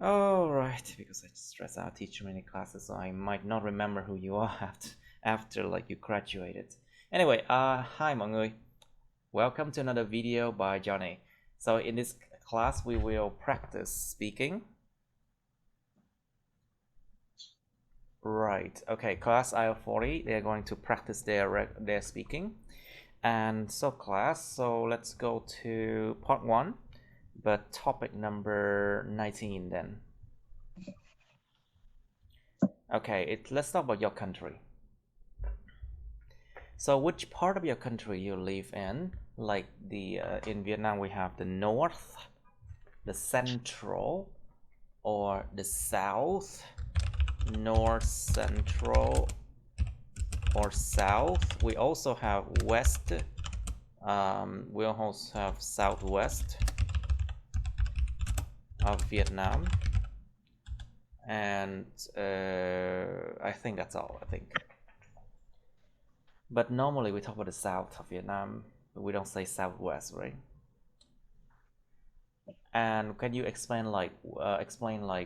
All right, because I stress out, teach many classes, so I might not remember who you are after like you graduated. Anyway, hi mọi người. Welcome to another video by Johnny. So in this class, we will practice speaking. Right. Okay. Class IELTS 40. They are going to practice their speaking. And so class. So let's go to part 1, but topic number 19 then. Okay. Let's talk about your country. So which part of your country you live in? Like in Vietnam, we have the north, the central, or the south. North, central, or south. We also have west. We also have southwest of Vietnam, and I think that's all. But normally we talk about the south of Vietnam, but we don't say southwest, right? And can you explain like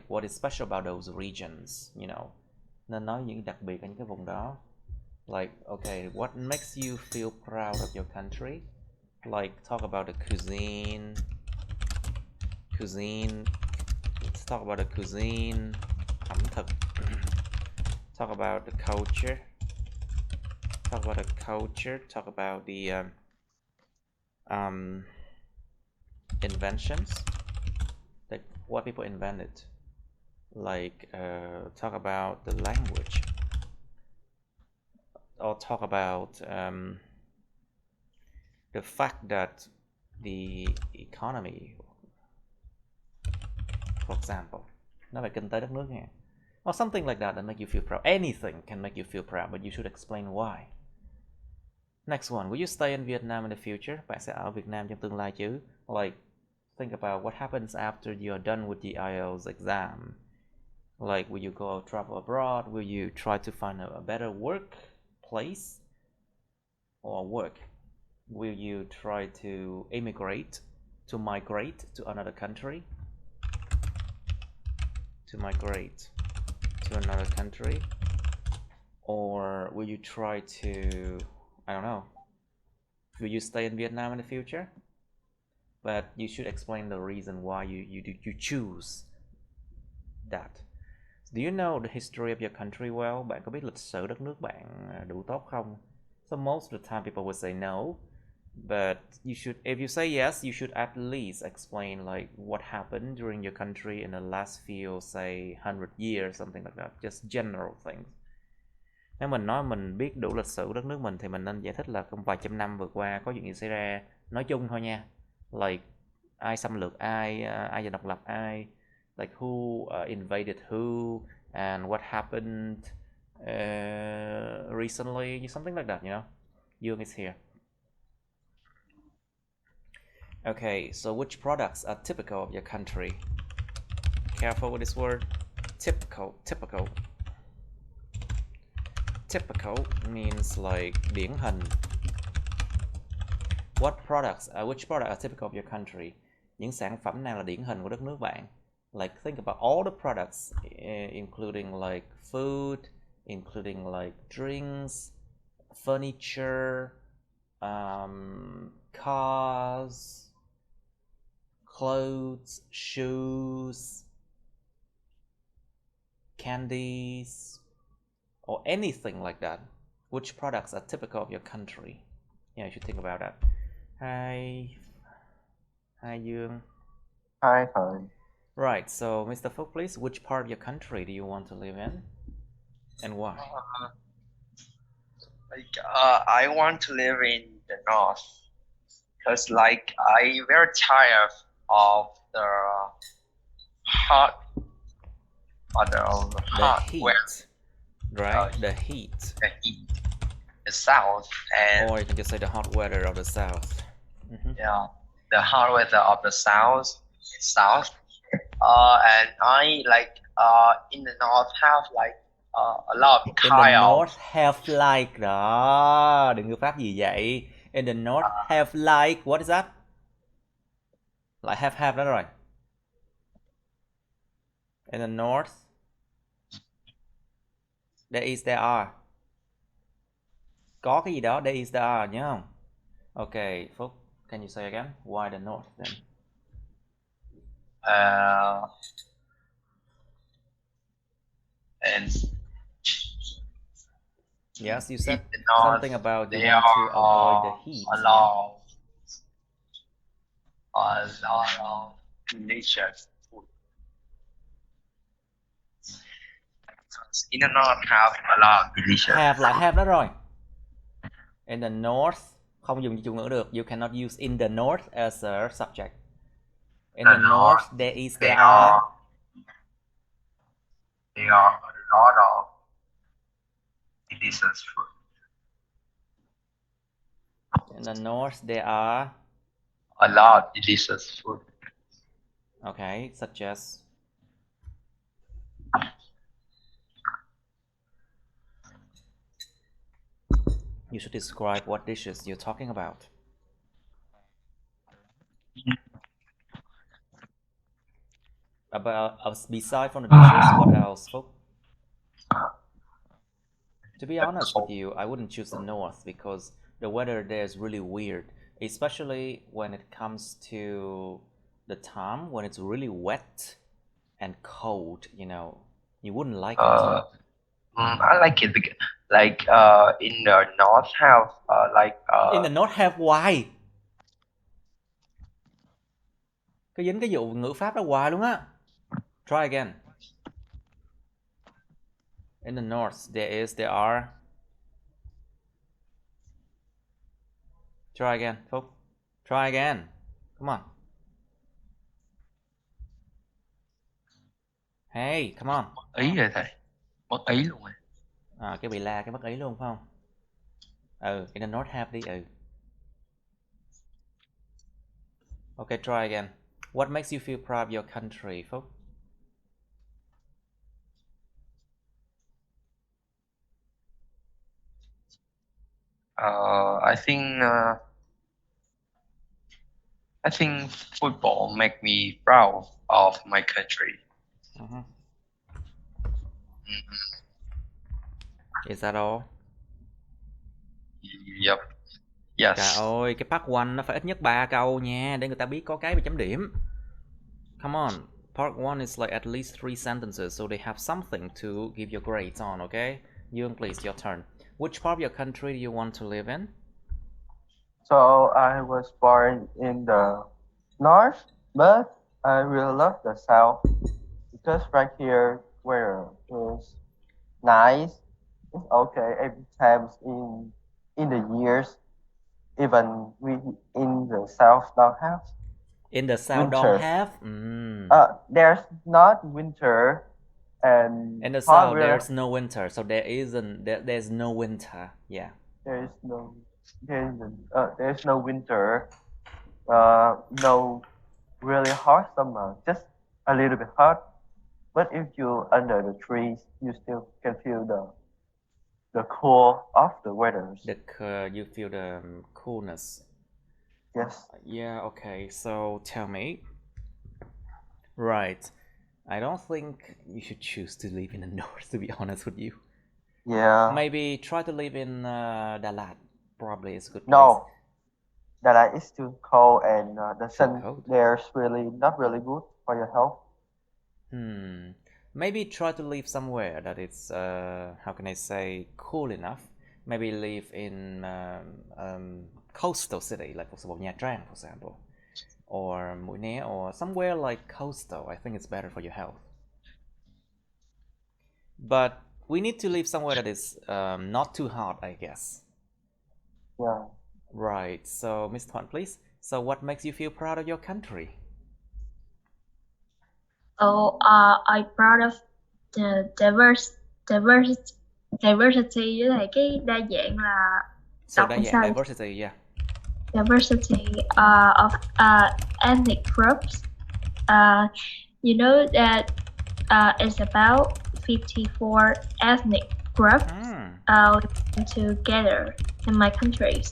what is special about those regions, you know? Nên nói những đặc biệt ở những cái vùng đó. Like, okay, what makes you feel proud of your country? Like, talk about the cuisine. Let's talk about the cuisine. ẩm thực. Talk about the culture. Talk about the inventions, like what people invented. Like talk about the language, or talk about the fact that the economy, for example, nói về kinh tế đất nước nha, or something like that make you feel proud. Anything can make you feel proud, but you should explain why. Next one, will you stay in Vietnam in the future? Bạn sẽ ở Việt Nam trong tương lai chứ? Like, think about what happens after you are done with the IELTS exam. Like, will you go travel abroad? Will you try to find a better workplace or work? Will you try to migrate to another country? Or will you try to, I don't know, will you stay in Vietnam in the future? But you should explain the reason why you choose that. Do you know the history of your country well? Bạn có biết lịch sử đất nước bạn đủ tốt không? So most of the time people would say no, but you should, if you say yes, you should at least explain like what happened during your country in the last few, say 100 years, something like that. Just general things. Nếu mình nói mình biết đủ lịch sử đất nước mình thì mình nên giải thích là trong vài trăm năm vừa qua có chuyện gì xảy ra, nói chung thôi nha. Like ai xâm lược ai, ai giành độc lập ai, like who invaded who, and what happened recently, something like that, you know. Dương is here. Okay, so which products are typical of your country? Careful with this word. Typical means like điển hình. Which products are typical of your country? Những sản phẩm nào là điển hình của đất nước bạn? Like think about all the products, including like food, including like drinks, furniture, cars, clothes, shoes, candies, or anything like that. Which products are typical of your country? Yeah, you should think about that. Hi Dương. Hi, hi. Right, so Mr. Phúc, please, which part of your country do you want to live in, and why? I want to live in the north because like I very tired of the hot heat, weather. Right? The heat. The heat. The south, and or you can just say the hot weather of the south. Yeah, the hot weather of the south. And I like in the north have like a lot of In the north have like đó, đừng có phát gì vậy. In the north have like, what is that? Like have đó rồi. In the north, there is, there are. Có cái gì đó, there is, there are, nhớ không? Okay, Phúc, can you say again? Why the north then? And yes, you said in the north, something about you there want to avoid the are heat. a lot of delicious food. In the north have a lot of delicious Have lại have đó rồi. In the north, không dùng chủ ngữ được. You cannot use in the north as a subject. In the north, there is, there are. There are a lot of delicious food. In the north, there are a lot of delicious food. Okay, such as you should describe what dishes you're talking about. Beside from the dishes, what else, folks? To be honest with you, I wouldn't choose the north because the weather there is really weird, especially when it comes to the time when it's really wet and cold, you know. You wouldn't like it. I like it because, like, in the north have In the north have why? Cái dính cái vụ ngữ pháp đó hoài luôn á. Try again. In the north, there is, there are. Try again, folks. Try again. Come on. Hey, come on. Ý rồi thầy, mất ý luôn rồi. Cái bị la, cái mất ý luôn phải không? In the north have đi. Okay, try again. What makes you feel proud of your country, folks? I think football make me proud of my country. Is that all? Yep. Yes. Trời ơi, cái part 1 nó phải ít nhất 3 câu nha, để người ta biết có cái bị chấm điểm. Come on, part 1 is like at least 3 sentences, so they have something to give your grades on, okay? Dương, please, your turn. Which part of your country do you want to live in? So I was born in the north, but I really love the south because right here where is nice. It's okay every time in the years. Even we in the south don't have. In the south winter. don't have? There's not winter, and in the south there's no winter, so there's no winter. Yeah. There's no winter. No really hot summer, just a little bit hot. But if you're under the trees, you still can feel the cool of the weather. You feel the coolness. Yes. Yeah, okay, so tell me. Right. I don't think you should choose to live in the north, to be honest with you. Yeah. Maybe try to live in Dalat. Probably is a good place. No. Dalat is too cold, and the sun there's really not really good for your health. Maybe try to live somewhere that it's how can I say, cool enough. Maybe live in coastal city, like for example Nha Trang, for example, or Mũi Né, or somewhere like coastal. I think it's better for your health. But we need to live somewhere that is not too hot, I guess. Yeah. Right. So, Ms. Thuan, please. So, what makes you feel proud of your country? I'm proud of the diversity với lại cái đa dạng là So đa dạng, diversity, yeah. Diversity of ethnic groups. You know that it's about 54 ethnic groups together in my country.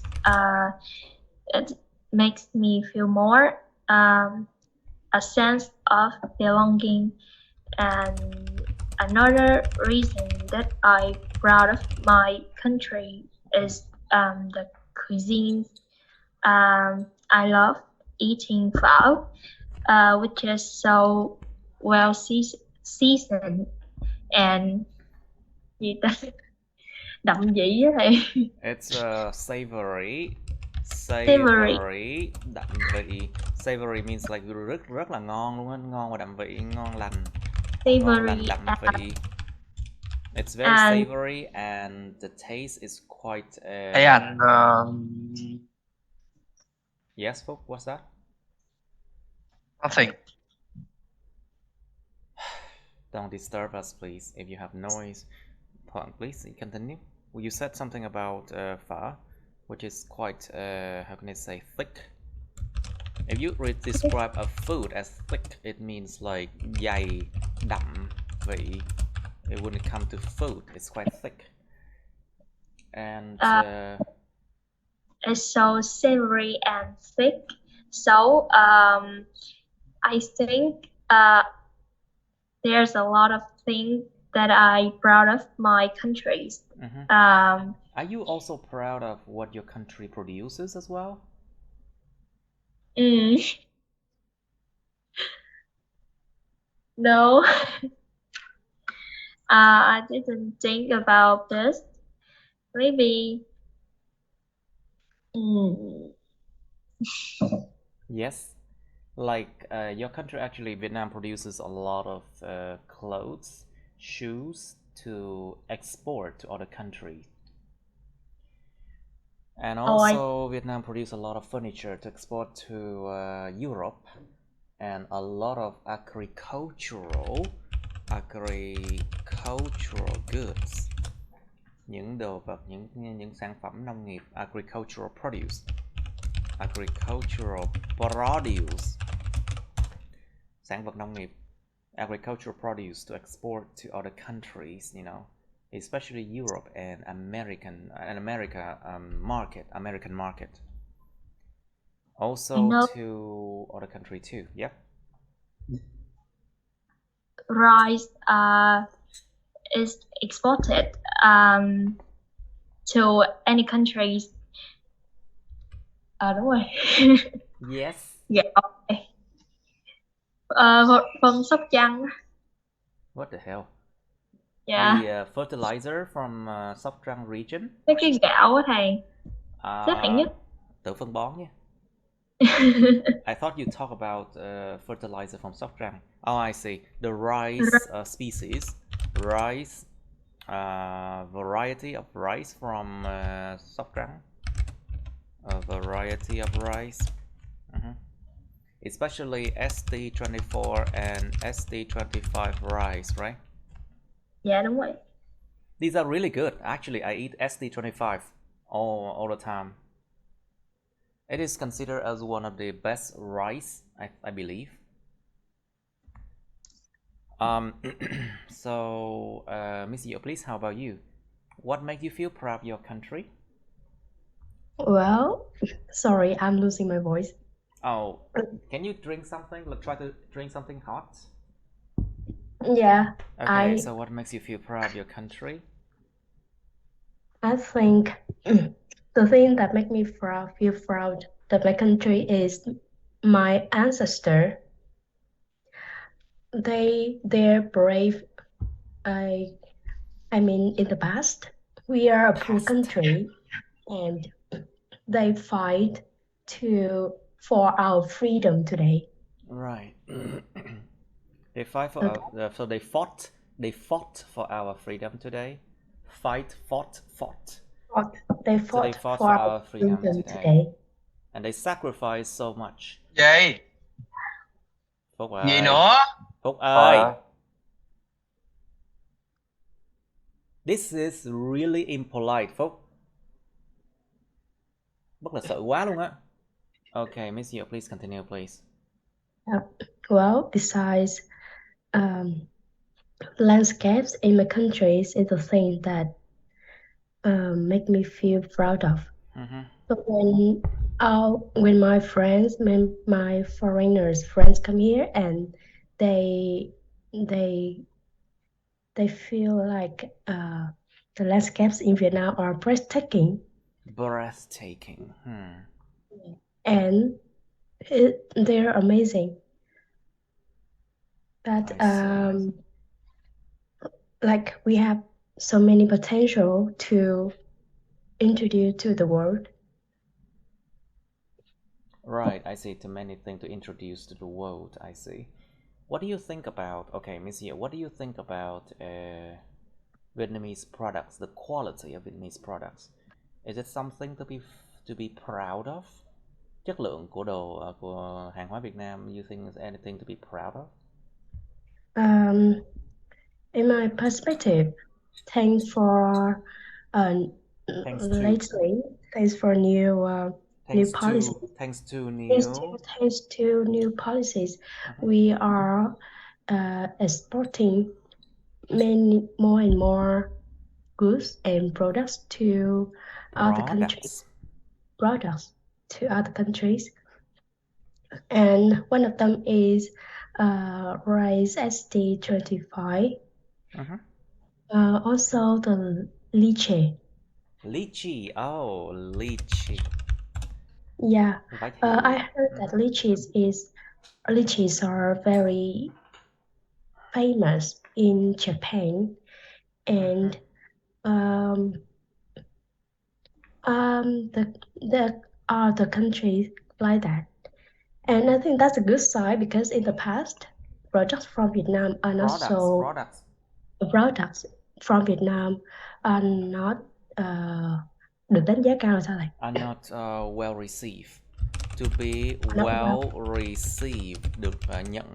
It makes me feel more a sense of belonging And another reason that I'm proud of my country is the cuisine. I love eating phở, which is so well seasoned and gì ta? Đậm vị á thầy. It's savory. Savory. Đậm vị. Savory means like rất là ngon luôn á, ngon và đậm vị, ngon lành. Ngon lành, Savory đậm vị. It's very and savory and the taste is quite Thầy Anh Yes, Phúc, what's that? nothing. Don't disturb us, please. If you have noise, please continue. Well, you said something about phở, which is quite, how can I say, thick. If you describe a food as thick, it means like dày, đậm vị. When it comes to food, it's quite thick. And it's so savory and thick. So I think there's a lot of things that I'm proud of my countries. Are you also proud of what your country produces as well? No. I didn't think about this. Maybe. Yes. Like your country, actually, Vietnam produces a lot of clothes, shoes to export to other countries. And also Vietnam produces a lot of furniture to export to Europe, and a lot of agricultural goods. Những đồ vật, những sản phẩm nông nghiệp, agricultural produce. Sản vật nông nghiệp, agricultural produce to export to other countries, you know, especially Europe and American market. Also to other country too. Yep. Rice is exported to any countries. Đúng rồi. Yes. Yeah. Okay. From Sóc Trăng. What the hell? Yeah. The fertilizer from Sóc Trăng region. Cái gạo á thầy. Xếp hạng nhất. Tự phân bón nhé. I thought you talk about fertilizer from Sóc Trăng. Oh, I see. The rice species, rice, variety of rice from Sóc Trăng. A variety of rice, especially SD24 and SD25 rice, right? Yeah, đúng rồi. These are really good. Actually, I eat SD25 all the time. It is considered as one of the best rice, I believe. So, Miss Yo, please, how about you? What makes you feel proud of your country? Well, sorry, I'm losing my voice. Oh, can you drink something? Try to drink something hot. Yeah. Okay, so what makes you feel proud of your country? I think the thing that makes me feel proud that my country is my ancestor. They're brave. I mean, in the past, we are a poor country, and they fight for our freedom today. Right. They fight for our, so they fought for our freedom today. Fought. They fought for our freedom today. And they sacrificed so much. Gì? Phúc Gì ơi. nữa? Phúc ơi. This is really impolite, Phúc. Bất là sợ quá luôn á. Okay, Miss Yo, please continue, please. Well, besides landscapes in my countries is the thing that make me feel proud of. So when my friends, my foreigners friends come here and they they feel like the landscapes in Vietnam are breathtaking, Breathtaking. and they're amazing. But I see. like we have so many potential to introduce to the world. Right, I see. Too many things to introduce to the world. I see. What do you think about? Okay, Miss Ye, what do you think about Vietnamese products? The quality of Vietnamese products. Is it something to be proud of? Chất lượng của đồ của hàng hóa Việt Nam, you think is anything to be proud of? In my perspective, thanks for Thanks to lately, thanks for new policies. thanks to Thanks to new policies, we are exporting more and more goods and products to other countries. Products to other countries, and one of them is rice ST25. Also the lychee. Lychee, oh, lychee. Yeah, I heard that lychees are very famous in Japan, and there are the countries like that, and I think that's a good sign because in the past, products from Vietnam are not products from Vietnam are not được đánh giá cao là sao thầy? Are not well received. To be well received, được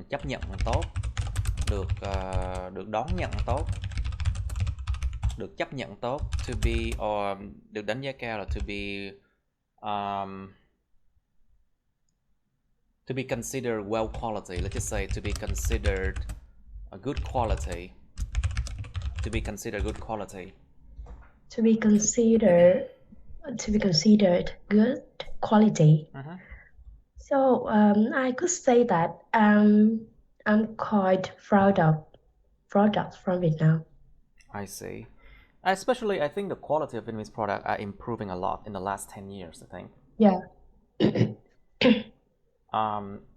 chấp nhận tốt, được đón nhận tốt, được chấp nhận tốt. To be or được đánh giá cao là to be considered well quality. Let's just say to be considered a good quality. To be considered good quality. To be considered good quality. So I could say that I'm quite proud of products from Vietnam. I see. Especially, I think the quality of Vietnamese products are improving a lot in the last 10 years, I think. Yeah.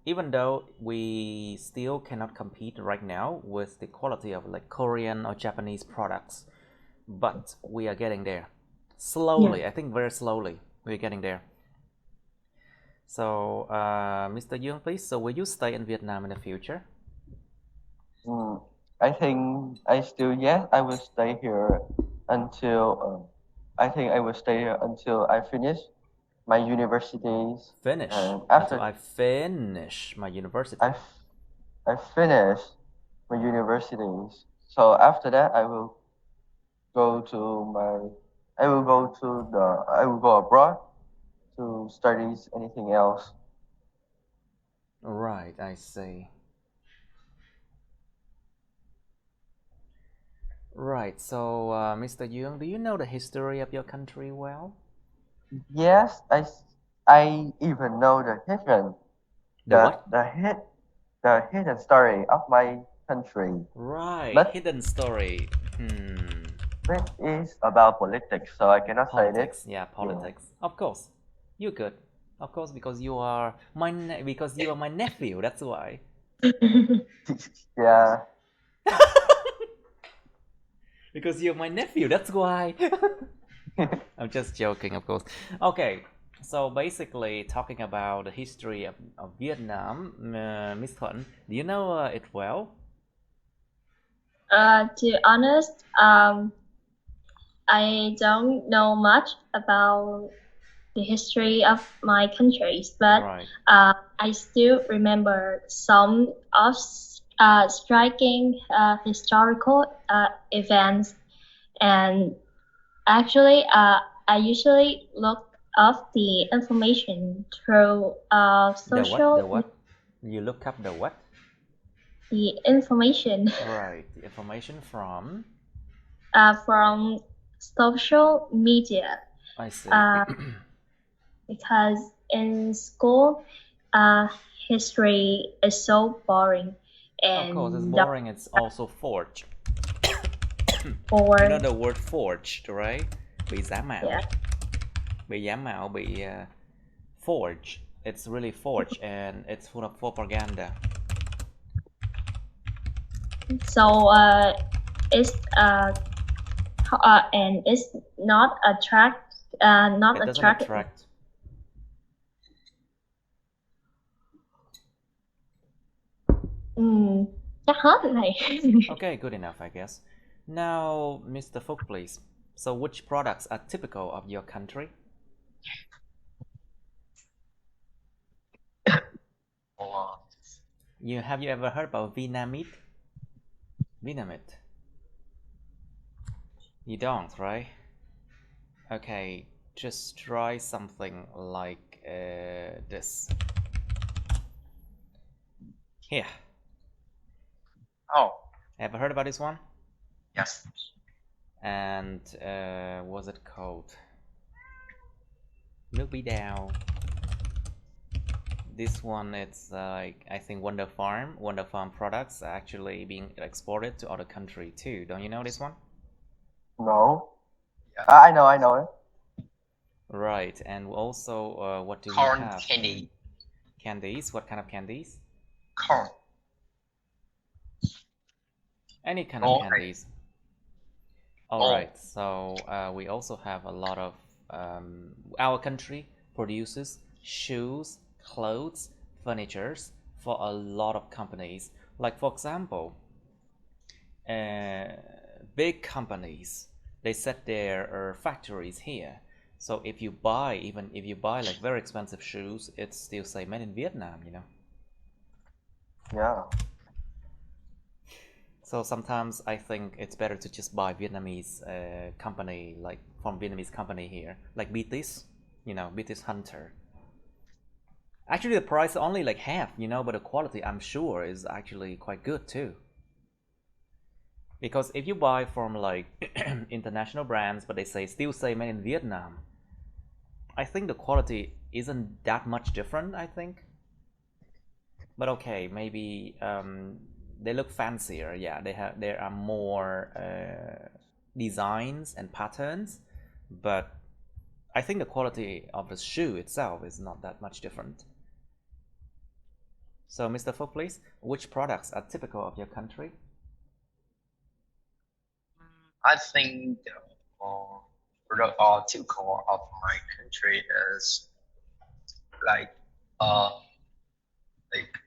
Even though we still cannot compete right now with the quality of like Korean or Japanese products, but we are getting there. Slowly, I think very slowly, we're getting there. So, Mr. Young, please, so will you stay in Vietnam in the future? I think I will stay here until I finish my universities. After I finish my university. I finish my universities. So after that, I will go abroad to study anything else. Right, I see. Right, so Mr. Young, do you know the history of your country well? Yes, I even know the hidden the hidden story of my country. Right, but hidden story. It is about politics, so I cannot say it. Yeah, politics. Yeah. Of course, you could. Of course, because you are my nephew. That's why. Yeah. Because you're my nephew. That's why. I'm just joking, of course. Okay, so basically talking about the history of Vietnam, Miss Thuận, do you know it well? To be honest, I don't know much about the history of my countries, but I still remember some of striking historical events, and actually I usually look up the information through social. The what? You look up the what? The information. Right, the information from social media. I see. Because in school, history is so boring, Of course, it's and boring. It's also forged. for You know the word forged, right? Bị giả mạo. yeah. Bị giả mạo, bị forged. It's really forged and it's full of propaganda. So it's and it's not It doesn't attract. attract. Chắc hết rồi này. Okay, good enough, I guess. Now, Mr. Phúc, please. So, which products are typical of your country? Have you ever heard about Vietnamese? Vietnamese? You don't, right? Okay, just try something like this. Here. Oh, Ever heard about this one? yes. And what's it called? Nước bí đao. This one, it's like, I think Wonder Farm products are actually being exported to other country too. Don't you know this one? No. Yeah. I know it. Right, and also what do we Corn have? candy. Candies. What kind of candies? Corn. Any kind of candies. Alright, so we also have a lot of our country produces shoes, clothes, furnitures for a lot of companies. Like for example, big companies, they set their factories here. So if you buy, even if you buy like very expensive shoes, it's still say made in Vietnam, you know. Yeah. So sometimes I think it's better to just buy Vietnamese company, like from Vietnamese company here, like BTS, you know, BTS Hunter. Actually, the price is only like half, you know, but the quality I'm sure is actually quite good too. Because if you buy from like international brands, but they still say made in Vietnam, I think the quality isn't that much different, I think. But okay, maybe they look fancier. Yeah, there are more designs and patterns, but I think the quality of the shoe itself is not that much different. So, Mr. Fogg, please, which products are typical of your country? I think the product typical of my country is like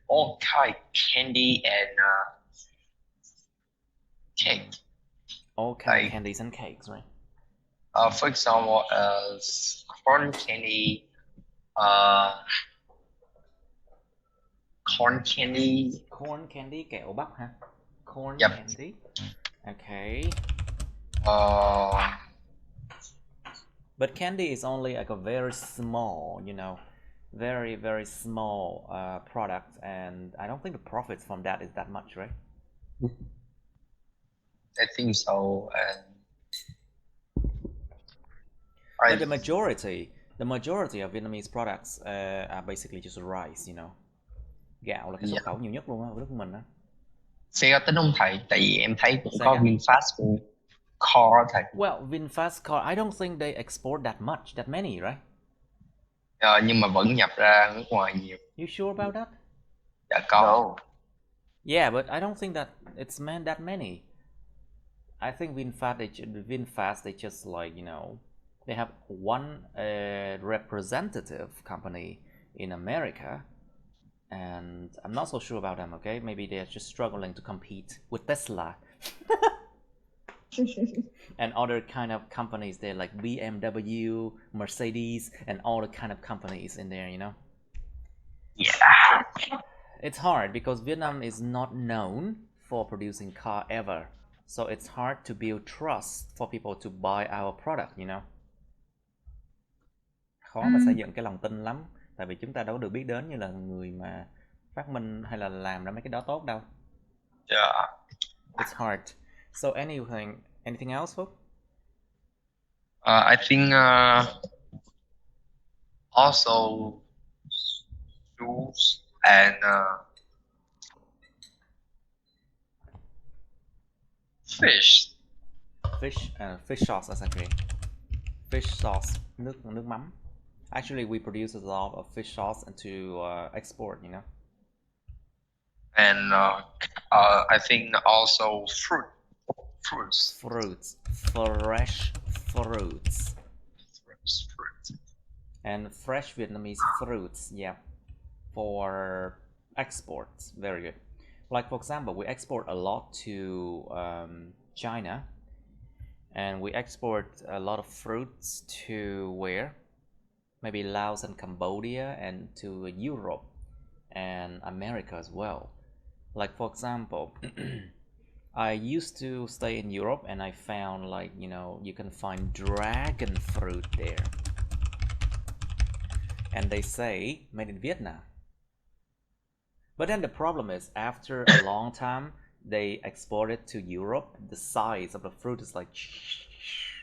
all kind candy and cake. All kind of candies and cakes, right? For example, corn candy, corn candy. Corn candy, kẹo bắp hả? Corn Yep. candy. Okay. But candy is only like a very small, you know, very, very small product, and I don't think the profits from that is that much, right? I think so, and but the majority of Vietnamese products are basically just rice, you know. Gạo là cái xuất khẩu nhiều nhất luôn á, của nước mình á. Sẽ có tính không thầy? Tại vì em thấy cũng có VinFast Core thầy. Well, VinFast Core, I don't think they export that many, right? Nhưng mà vẫn nhập ra nước ngoài nhiều. You sure about that? Dạ có. No. Yeah, but I don't think that it's meant that many. I think VinFast, they just like, you know, they have one representative company in America, and I'm not so sure about them, okay? Maybe they're just struggling to compete with Tesla. And other kind of companies there, like BMW, Mercedes, and all the kind of companies in there, you know? Yeah. It's hard because Vietnam is not known for producing car ever. So it's hard to build trust for people to buy our product, you know? Khó mà xây dựng cái lòng tin lắm. Tại vì chúng ta đâu có được biết đến như là người mà phát minh hay là làm ra mấy cái đó tốt đâu. Yeah. It's hard. So anything else, Phúc? I think also shoes and Fish. Fish sauce, exactly. Fish sauce, nước mắm. Actually, we produce a lot of fish sauce to export, you know. And I think also fruits. Fruits, fresh fruits. Fruit. And fresh Vietnamese fruits, yeah, for exports. Very good. Like for example, we export a lot to China, and we export a lot of fruits to where? Maybe Laos and Cambodia, and to Europe and America as well. Like for example, I used to stay in Europe, and I found, like, you know, you can find dragon fruit there, and they say made in Vietnam. But then the problem is, after a long time they export it to Europe, the size of the fruit is like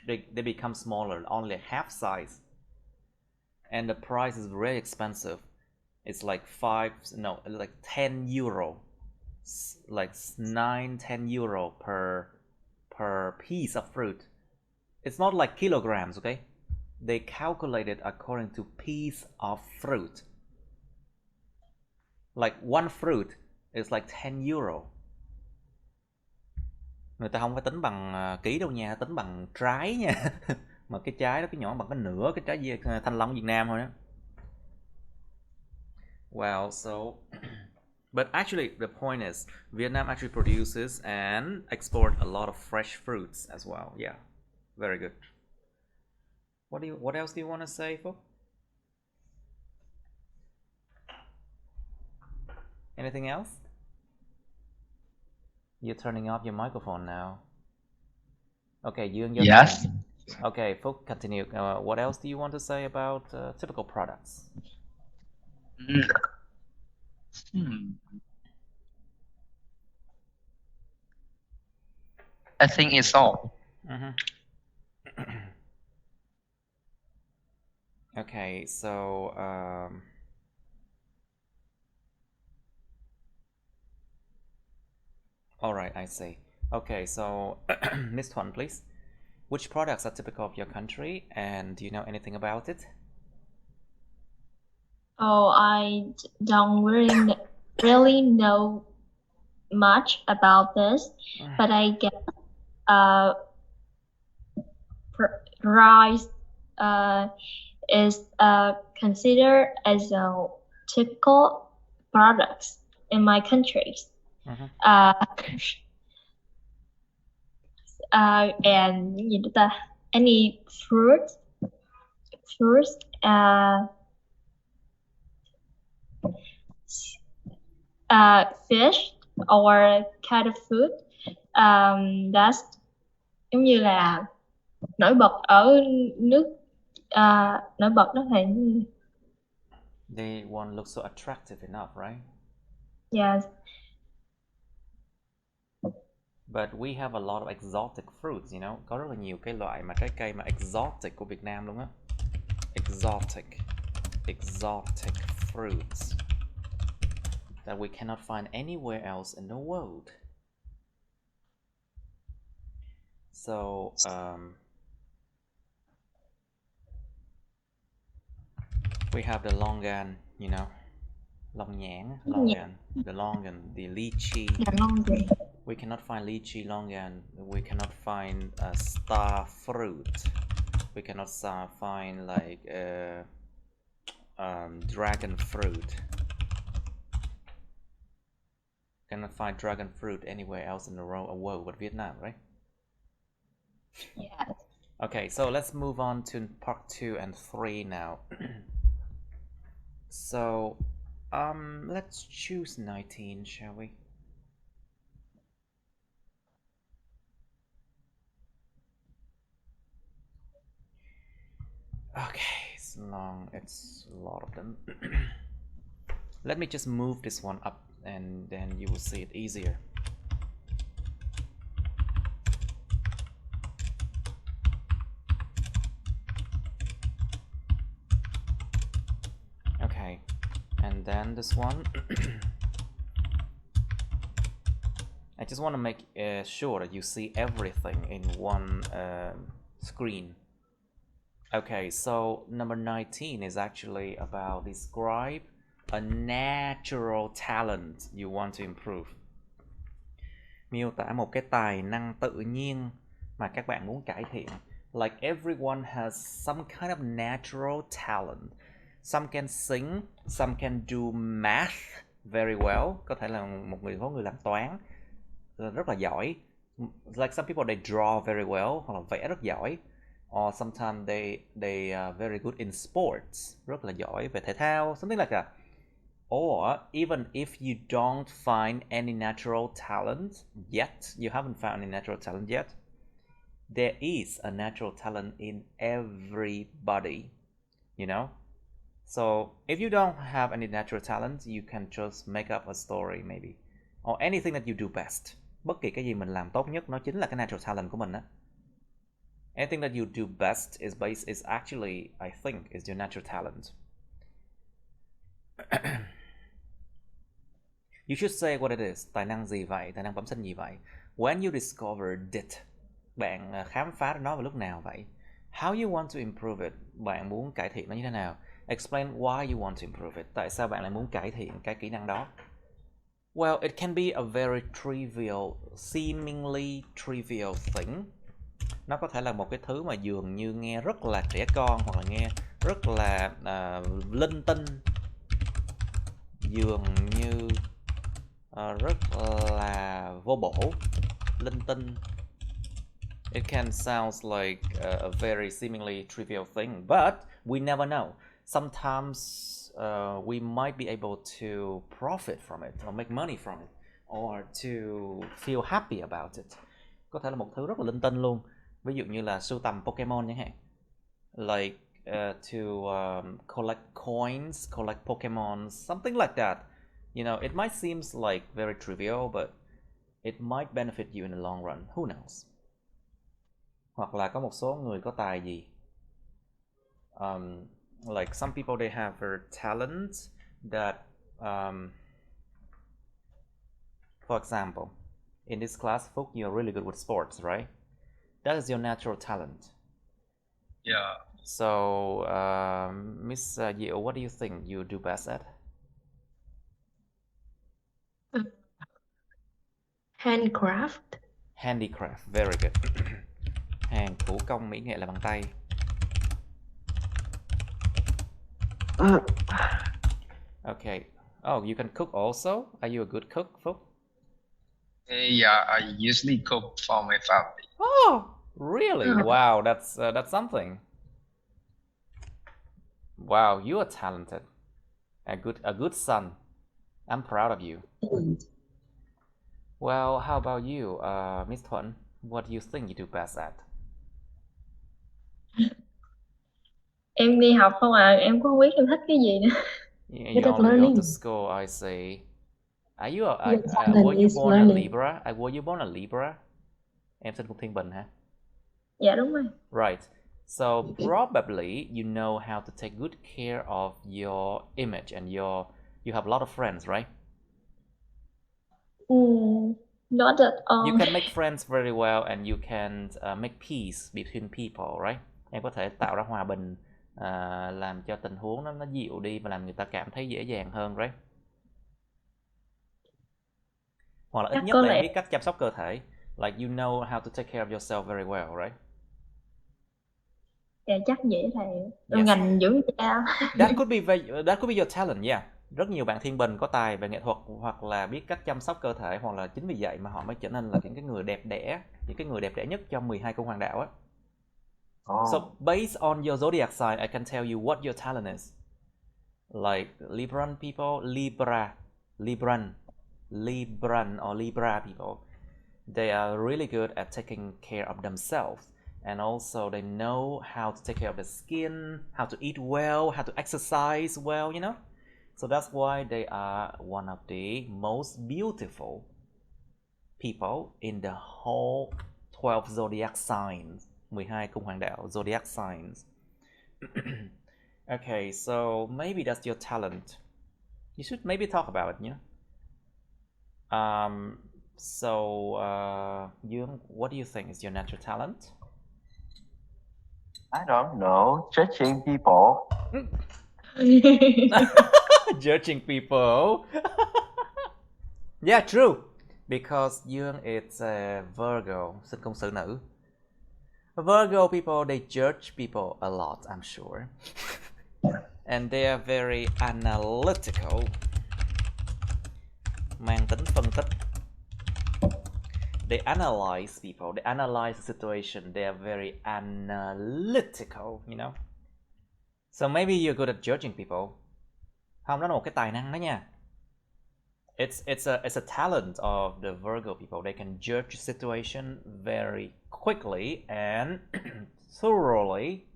they become smaller, only half size, and the price is very expensive. It's like 10 euro, like 9-10 euro per piece of fruit. It's not like kilograms, okay? They calculate it according to piece of fruit. Like one fruit is like 10 euro. Người ta không có tính bằng ký đâu nha, tính bằng trái nha. Mà cái trái đó cái nhỏ bằng cái nửa cái trái thanh long Việt Nam thôi đó. Well, so but actually the point is Vietnam actually produces and export a lot of fresh fruits as well. Yeah, very good. What else do you want to say, Phúc? Anything else? You're turning off your microphone now. Okay, you and your Yes. turn. Okay, Phúc, continue. What else do you want to say about typical products? I think it's all. Okay, so all right, I see. Okay, so Miss Thuận, please. Which products are typical of your country, and do you know anything about it? Oh, I don't really know much about this, but I guess rice is considered as a typical products in my countries. And any fruits, fish or kind of food that's giống như là nổi bật ở nước, nổi bật đó thì They won't look so attractive enough, right? Yes. But we have a lot of exotic fruits, you know. Có rất là nhiều cái loại mà trái cây mà exotic của Việt Nam luôn á. Exotic fruits that we cannot find anywhere else in the world. So we have the longan, you know, longan, the longan, the lychee. We cannot find lychee, longan. We cannot find star fruit. We cannot find like dragon fruit. Cannot find dragon fruit anywhere else in the world but Vietnam, right? Yeah. Okay, so let's move on to part 2 and 3 now. So let's choose 19, shall we? Okay, it's long, it's a lot of them. Let me just move this one up, and then you will see it easier. Okay, and then this one. I just want to make sure that you see everything in one screen. Okay, so number 19 is actually about describe a natural talent you want to improve. Miêu tả một cái tài năng tự nhiên mà các bạn muốn cải thiện. Like everyone has some kind of natural talent. Some can sing, some can do math very well. Có thể là có người làm toán rất là giỏi. Like some people they draw very well, hoặc là vẽ rất giỏi. Or sometimes they are very good in sports, rất là giỏi về thể thao, something like that. Or even if you don't find any natural talent yet, you haven't found any natural talent yet, there is a natural talent in everybody, you know? So if you don't have any natural talent, you can just make up a story maybe. Or anything that you do best. Bất kỳ cái gì mình làm tốt nhất nó chính là cái natural talent của mình á. Anything that you do best is actually, I think, is your natural talent. You should say what it is. Tài năng gì vậy? Tài năng bẩm sinh gì vậy? When you discovered it, bạn khám phá nó vào lúc nào vậy? How you want to improve it? Bạn muốn cải thiện nó như thế nào? Explain why you want to improve it. Tại sao bạn lại muốn cải thiện cái kỹ năng đó? Well, it can be a very trivial, seemingly trivial thing. Nó có thể là một cái thứ mà dường như nghe rất là trẻ con, hoặc là nghe rất là linh tinh, dường như rất là vô bổ, linh tinh. It can sound like a very seemingly trivial thing, but we never know. Sometimes we might be able to profit from it, or make money from it, or to feel happy about it. Có thể là một thứ rất là linh tinh luôn. Ví dụ như là sưu tầm Pokemon chẳng hạn. Like to collect coins, collect Pokemon, something like that. You know, it might seem like very trivial, but it might benefit you in the long run. Who knows? Hoặc là có một số người có tài gì? Like some people, they have a talent that, for example, in this class, Phúc, you're really good with sports, right? That is your natural talent. Yeah. So, Miss Diệu, what do you think you do best at? Handcraft. Handicraft, very good. Hàng thủ công mỹ nghệ là bằng tay. Okay. Oh, you can cook also? Are you a good cook, Phúc? Yeah, I usually cook for my family. Oh, really? Wow, that's something. Wow, you are talented. A good son. I'm proud of you. Well, how about you, Miss Thuận? What do you think you do best at? Em đi học không à, em cũng không biết em thích cái gì nữa. You Good at only go learning. to school, I see. Are you Your talent were you is born a learning. Libra? Were you born a Libra? Em sinh thuộc Thiên Bình hả? Dạ đúng rồi. Right. So probably you know how to take good care of your image, and you have a lot of friends, right? Not at all. You can make friends very well, and you can make peace between people, right? Em có thể tạo ra hòa bình, làm cho tình huống nó dịu đi và làm người ta cảm thấy dễ dàng hơn, right? Hoặc là ít nhất là em biết cách chăm sóc cơ thể. Like you know how to take care of yourself very well, right? Dạ chắc vậy thầy. Yes. Ngành dưỡng da. That could be your talent, yeah. Rất nhiều bạn thiên bình có tài về nghệ thuật, hoặc là biết cách chăm sóc cơ thể, hoặc là chính vì vậy mà họ mới trở nên là những cái người đẹp đẽ, những cái người đẹp đẽ nhất trong 12 cung hoàng đạo á. So based on your zodiac sign, I can tell you what your talent is. Like Libran people, Libran or Libra people, they are really good at taking care of themselves, and also they know how to take care of the skin, how to eat well, how to exercise well, you know. So that's why they are one of the most beautiful people in the whole 12 zodiac signs. 12 cung hoàng đạo zodiac signs. Okay, so maybe that's your talent. You should maybe talk about it, you know. So, Dương, what do you think is your natural talent? I don't know. Judging people. Judging people. Yeah, true. Because Dương is a Virgo, sinh công sự nữ. Virgo people, they judge people a lot, I'm sure. And they are very analytical. Mang tính phân tích. They analyze people, they analyze the situation, they are very analytical, you know. So maybe you're good at judging people. Không, đó là một cái tài năng đó nha. It's a talent of the Virgo people. They can judge situation very quickly and thoroughly,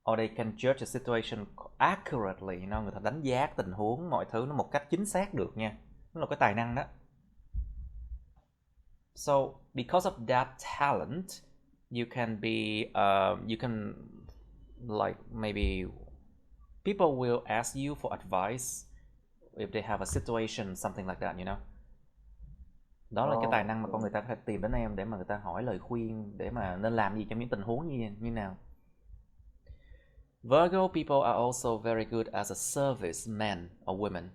or they can judge a situation accurately. You know, người ta đánh giá tình huống, mọi thứ nó một cách chính xác được nha. Nó là cái tài năng đó. So because of that talent, you can be you can, like, maybe people will ask you for advice if they have a situation, something like that, you know. Đó là cái tài năng mà con người ta có thể tìm đến em để mà người ta hỏi lời khuyên để mà nên làm gì trong những tình huống như nào. Virgo people are also very good as a service man or women.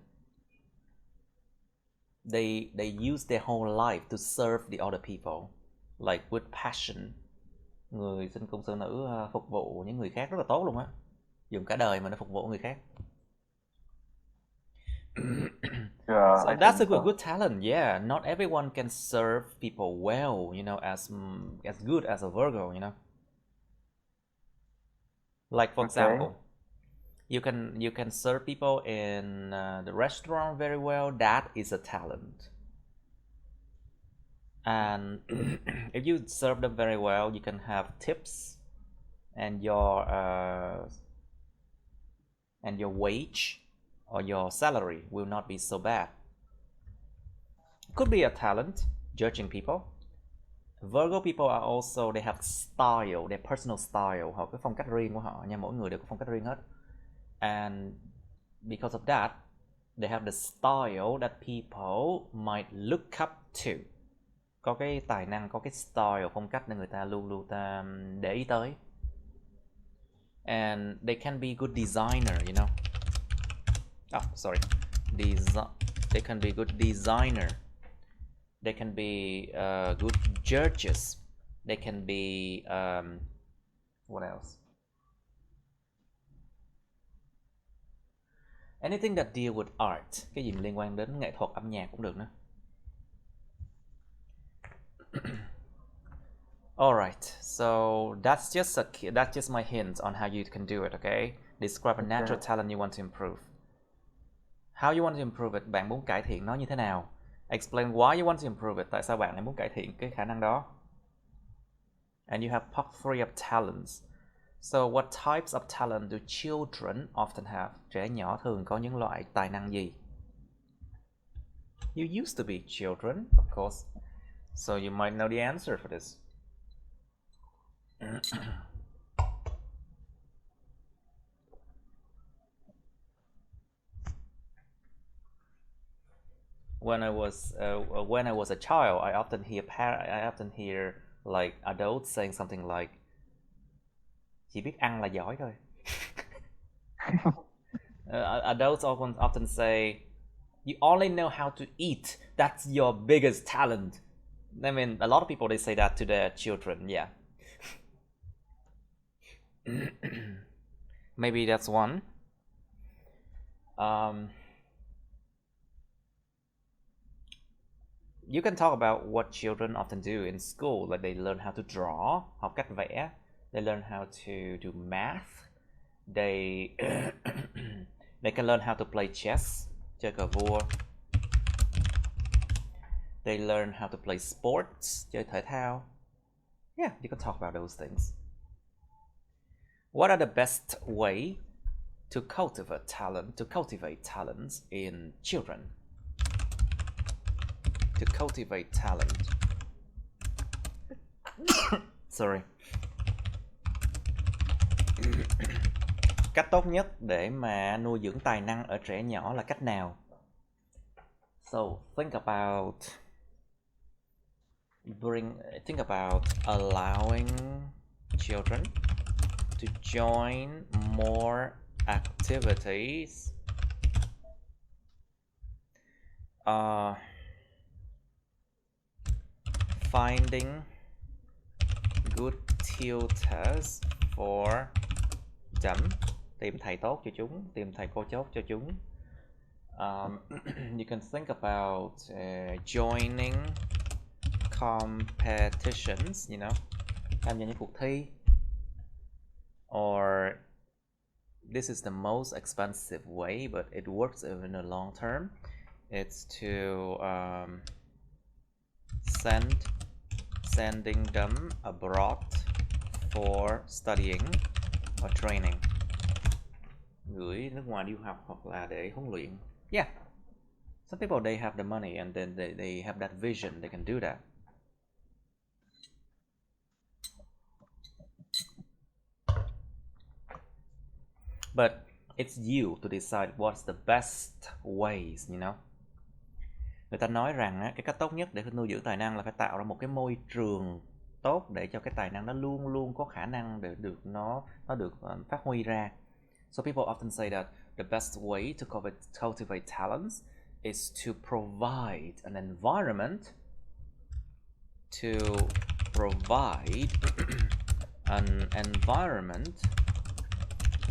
They use their whole life to serve the other people, like with passion. Người sinh công sự nữ phục vụ những người khác rất là tốt luôn á. Dùng cả đời mà để phục vụ người khác. Yeah, So that's a good talent. Yeah, not everyone can serve people well, you know, as good as a Virgo, you know. Like for example, you can serve people in the restaurant very well. That is a talent. And if you serve them very well, you can have tips, and your wage or your salary will not be so bad. Could be a talent, judging people. Virgo people are also, they have style, their personal style, họ cái phong cách riêng của họ nha, mỗi người đều có phong cách riêng hết. And because of that, they have the style that people might look up to. Có cái tài năng, có cái style, phong cách nên người ta luôn ta để ý tới. And they can be good designer, you know. They can be good designer. They can be good judges. They can be what else? Anything that deal with art. Cái gì liên quan đến nghệ thuật, âm nhạc cũng được nữa. Alright, so that's just my hint on how you can do it, okay? Describe a natural talent you want to improve. How you want to improve it? Bạn muốn cải thiện nó như thế nào? Explain why you want to improve it. Tại sao bạn lại muốn cải thiện cái khả năng đó? And you have part 3 of talents. So what types of talent do children often have? Trẻ nhỏ thường có những loại tài năng gì? You used to be children, of course. So you might know the answer for this. When I was a child, I often hear like adults saying something like, chỉ biết ăn là giỏi thôi. Adults often say, you only know how to eat. That's your biggest talent. I mean, a lot of people, they say that to their children. Yeah. Maybe that's one. You can talk about what children often do in school, like they learn how to draw, học cách vẽ, they learn how to do math, they can learn how to play chess, chơi cờ vua, they learn how to play sports, chơi thể thao. Yeah, you can talk about those things. What are the best way to cultivate talents in children? To cultivate talent. Sorry. Cách tốt nhất để mà nuôi dưỡng tài năng ở trẻ nhỏ là cách nào? So think about think about allowing children to join more activities, finding good tutors for them, tìm thầy tốt cho chúng, tìm thầy cô tốt cho chúng. You can think about joining competitions, you know, tham gia những cuộc thi. Or this is the most expensive way, but it works in the long term. It's to sending them abroad for studying or training. Gửi nước ngoài đi học hoặc là để huấn luyện. Yeah, some people, they have the money and then they have that vision, they can do that. But it's you to decide what's the best ways, you know. Người ta nói rằng cái cách tốt nhất để nuôi dưỡng tài năng là phải tạo ra một cái môi trường tốt để cho cái tài năng nó luôn luôn có khả năng để được nó được phát huy ra. So people often say that the best way to cultivate talents is to provide an environment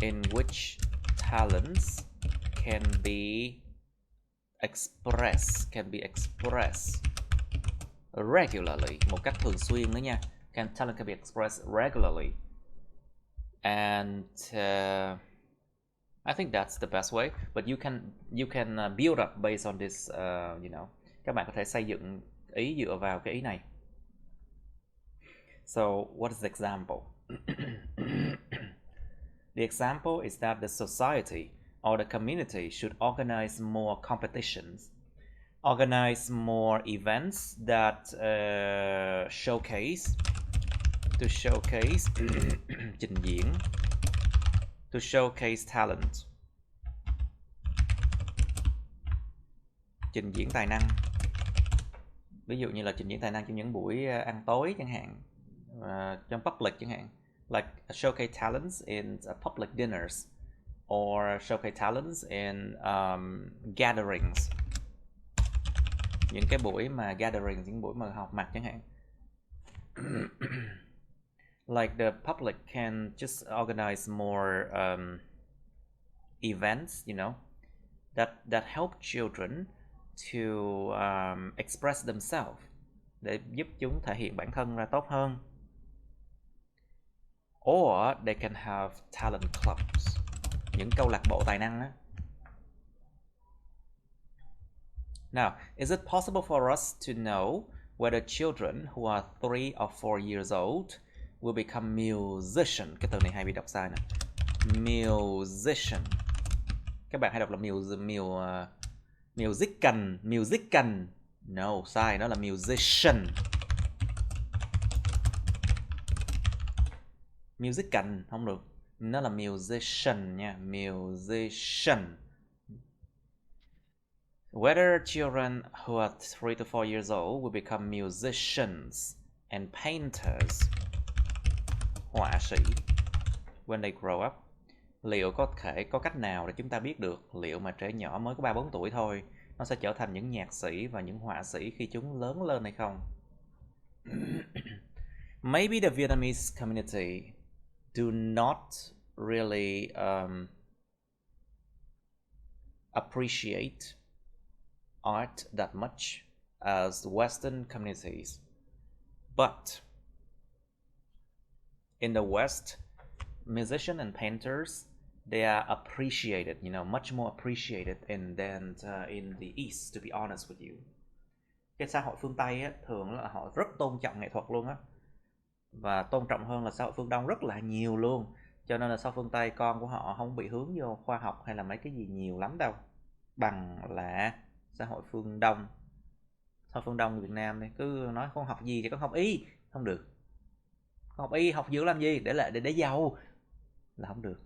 in which talents can be expressed regularly, một cách thường xuyên nữa nha. Talent can be expressed regularly, and I think that's the best way. But you can build up based on this, you know. Các bạn có thể xây dựng ý dựa vào cái ý này. So what is the example? The example is that the society or the community should organize more competitions, organize more events that showcase trình diễn, to showcase talent, trình diễn tài năng. Ví dụ như là trình diễn tài năng trong những buổi ăn tối chẳng hạn, trong public chẳng hạn, like showcase talents in public dinners, or showcase talents in gatherings, những cái buổi mà gatherings, những buổi mà họp mặt chẳng hạn. Like the public can just organize more events, you know, that help children to express themselves, để giúp chúng thể hiện bản thân ra tốt hơn. Or they can have talent clubs, những câu lạc bộ tài năng á. Now, is it possible for us to know whether children who are 3 or 4 years old will become musician? Cái từ này hay bị đọc sai nè. Musician. Các bạn hay đọc là musician. No, sai, nó là musician. Musician không được, nó là musician nha, musician. Whether children who are 3 to 4 years old will become musicians and painters, họa sĩ, when they grow up. Liệu có cách nào để chúng ta biết được liệu mà trẻ nhỏ mới có 3-4 tuổi thôi, nó sẽ trở thành những nhạc sĩ và những họa sĩ khi chúng lớn lên hay không? Maybe the Vietnamese community do not really appreciate art that much as Western communities, but in the West, musicians and painters, they are appreciated, you know, much more appreciated than in the East, to be honest with you. Cái xã hội phương Tây á, thường là họ rất tôn trọng nghệ thuật luôn á, và tôn trọng hơn là xã hội phương Đông rất là nhiều luôn. Cho nên là xã hội phương Tây con của họ không bị hướng vô khoa học hay là mấy cái gì nhiều lắm đâu, bằng là xã hội phương Đông. Xã hội phương Đông Việt Nam này cứ nói con học gì thì con học y, không được. Con học y học dữ làm gì, để giàu là không được.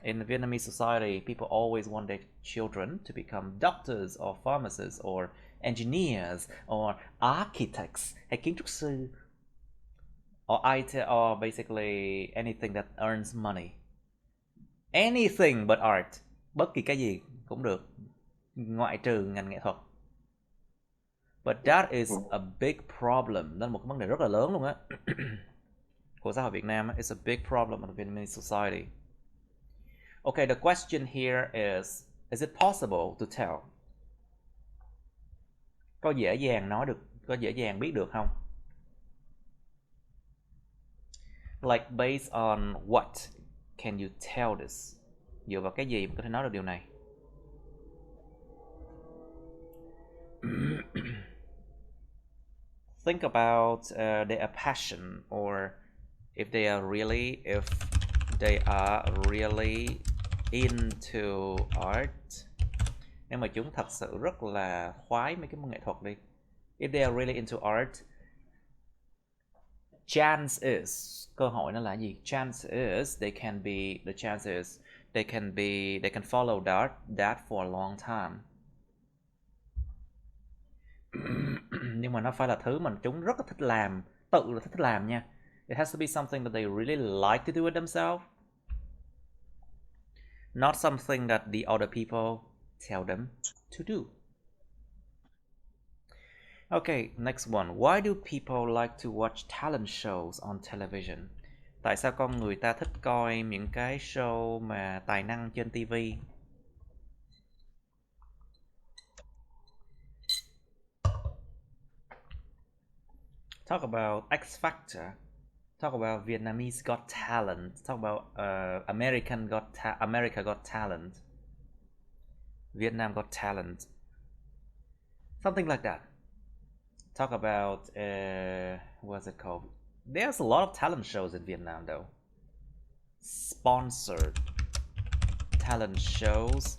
In the Vietnamese society, people always want their children to become doctors or pharmacists or engineers or architects hay kiến trúc sư or IT or basically anything that earns money. Anything but art. Bất kỳ cái gì cũng được, ngoại trừ ngành nghệ thuật. But that is a big problem. Đó là một cái vấn đề rất là lớn luôn á. Của xã hội Việt Nam. It's a big problem of the Vietnamese society. Okay, the question here is it possible to tell? Có dễ dàng nói được, có dễ dàng biết được không? Like based on what can you tell this? Dựa vào cái gì mà có thể nói được điều này? Think about their passion, or if they are really into art. Nếu mà chúng thật sự rất là khoái mấy cái môn nghệ thuật đi. If they are really into art, chance is, cơ hội nó là gì? Chance is they can follow that for a long time. Nhưng mà nó phải là thứ mà chúng rất là thích làm, tự là thích làm nha. It has to be something that they really like to do it themselves. Not something that the other people tell them to do. Okay, next one. Why do people like to watch talent shows on television? Tại sao con người ta thích coi những cái show mà tài năng trên TV? Talk about X Factor. Talk about Vietnamese Got Talent. Talk about America Got Talent. Vietnam Got Talent. Something like that. Talk about what's it called? There's a lot of talent shows in Vietnam though. Sponsored talent shows,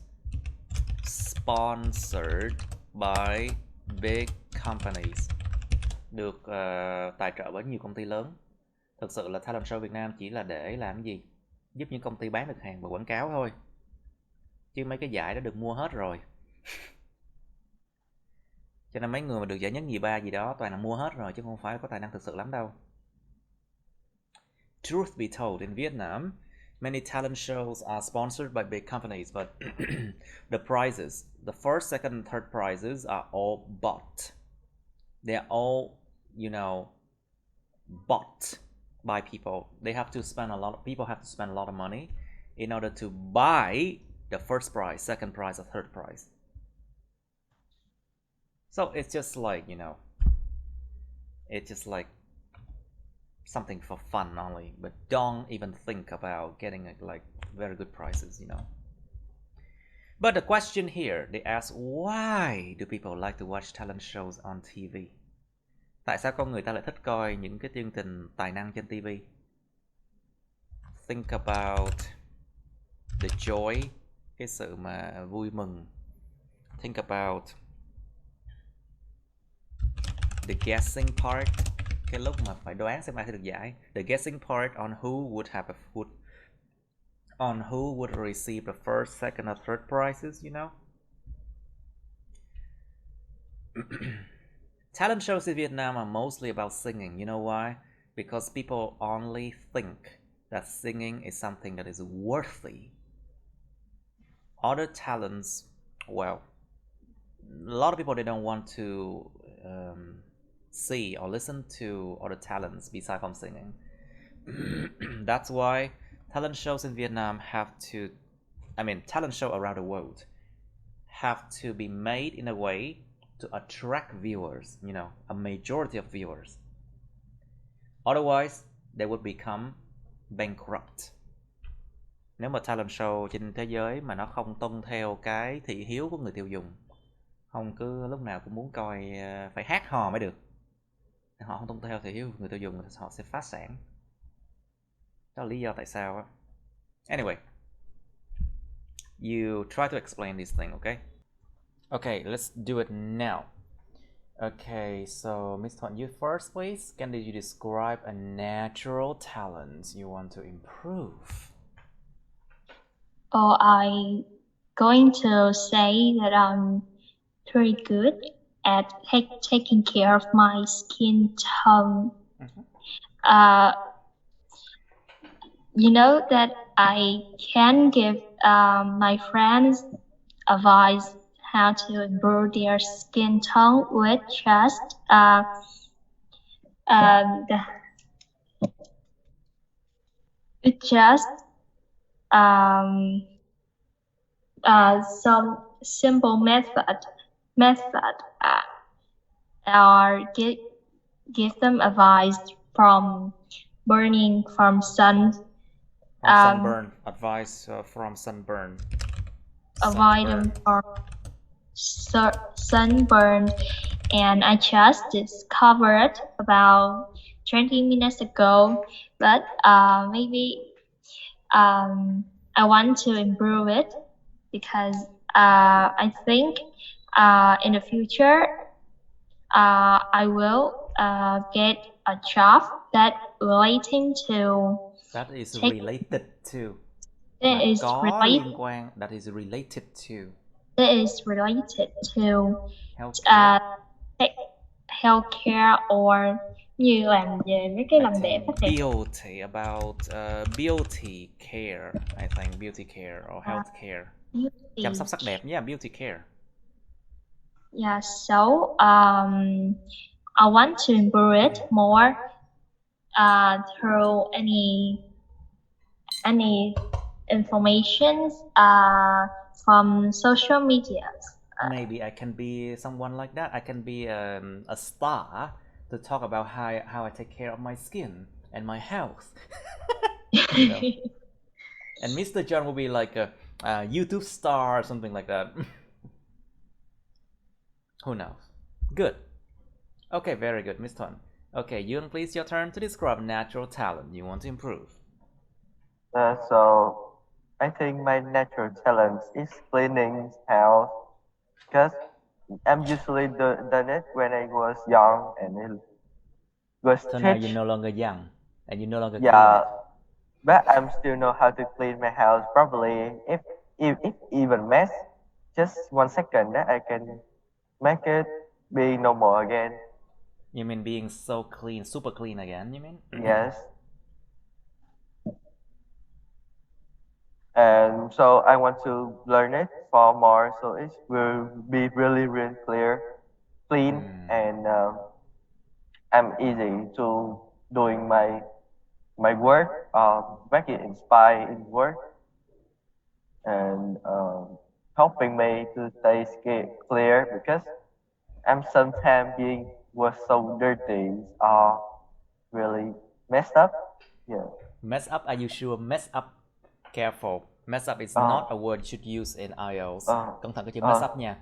sponsored by big companies. Được tài trợ bởi nhiều công ty lớn. Thực sự là talent show Việt Nam chỉ là để làm gì? Giúp những công ty bán được hàng và quảng cáo thôi. Chứ mấy cái giải đó được mua hết rồi. Cho nên mấy người mà được giải nhất nhì ba gì đó toàn là mua hết rồi, chứ không phải có tài năng thực sự lắm đâu. Truth be told, in Vietnam, many talent shows are sponsored by big companies, but the prizes, the first, second, and third prizes are all bought. They're all, bought by people. People have to spend a lot of money in order to buy the first prize, second prize, or third prize. So it's just like, it's just like something for fun only, but don't even think about getting like very good prizes, But the question here, they ask, why do people like to watch talent shows on TV? Tại sao con người ta lại thích coi những cái chương trình tài năng trên TV? Think about the joy, cái sự mà vui mừng. Think about the guessing part, cái lúc mà phải đoán xem ai sẽ được giải. The guessing part on who would receive the first, second, or third prizes, Talent shows in Vietnam are mostly about singing. You know why? Because people only think that singing is something that is worthy. Other talents, well, a lot of people, they don't want to see or listen to other talents besides from singing. That's why talent shows in Vietnam talent shows around the world have to be made in a way to attract viewers, a majority of viewers. Otherwise, they would become bankrupt. Nếu mà talent show trên thế giới mà nó không tuân theo cái thị hiếu của người tiêu dùng, không cứ lúc nào cũng muốn coi phải hát hò mới được, họ không tuân theo thị hiếu của người tiêu dùng thì họ sẽ phá sản. Đó là lý do tại sao á. Anyway, you try to explain this thing, okay? Okay, let's do it now. Okay, so Miss Thuận, you first, please. Can you describe a natural talent you want to improve? I'm going to say that I'm pretty good at taking care of my skin tone. You know that I can give my friends advice how to improve their skin tone with just some simple method or give them advice from burning from sun. Sunburn. Advice from sunburn. Avoid them from sunburn, and I just discovered about 20 minutes ago, but maybe I want to improve it because I think in the future I will get a job that relating to That is related to. That is related. Liên quan. That is related to. That is related to healthcare or như làm về mấy cái làm đẹp. Beauty, about beauty care, I think beauty care or health care. Chăm sóc sắc đẹp, yeah, beauty care. Yeah, so I want to improve it more through any information from social media. Maybe I can be someone like that. I can be a star to talk about how I take care of my skin and my health. You know? And Mr. John will be like a YouTube star or something like that. Who knows? Good. Okay, very good, Miss Ton. Okay, Yoon, please, your turn to describe natural talent you want to improve. So I think my natural talent is cleaning house, because I'm usually done it when I was young and it was So now you're no longer young and you no longer clean it. But I'm still know how to clean my house properly. If even mess, just 1 second that I can make it be normal again. You mean being so clean, super clean again, you mean? Yes. And so I want to learn it far more, so it will be really, really clean, and I'm easy to doing my work, very inspired in work, and helping me to stay clear, because I'm sometimes being was so dirty or really messed up. Yeah. Mess up? Are you sure? Mess up. Careful. Mess up is not a word you should use in IELTS. Cẩn thận cái chữ mess up nha.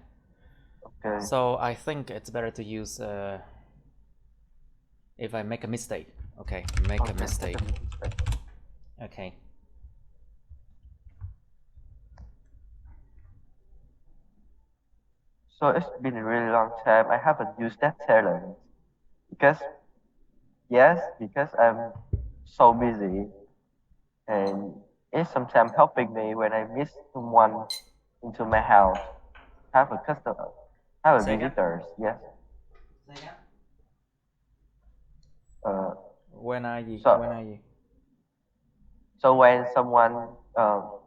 Okay. So I think it's better to use if I make a mistake. Okay, make a mistake. Okay. So it's been a really long time I haven't used that talent, because I'm so busy, and it's sometimes helping me when I miss someone into my house, have a customer, have a visitors. Yes. When are you? So when someone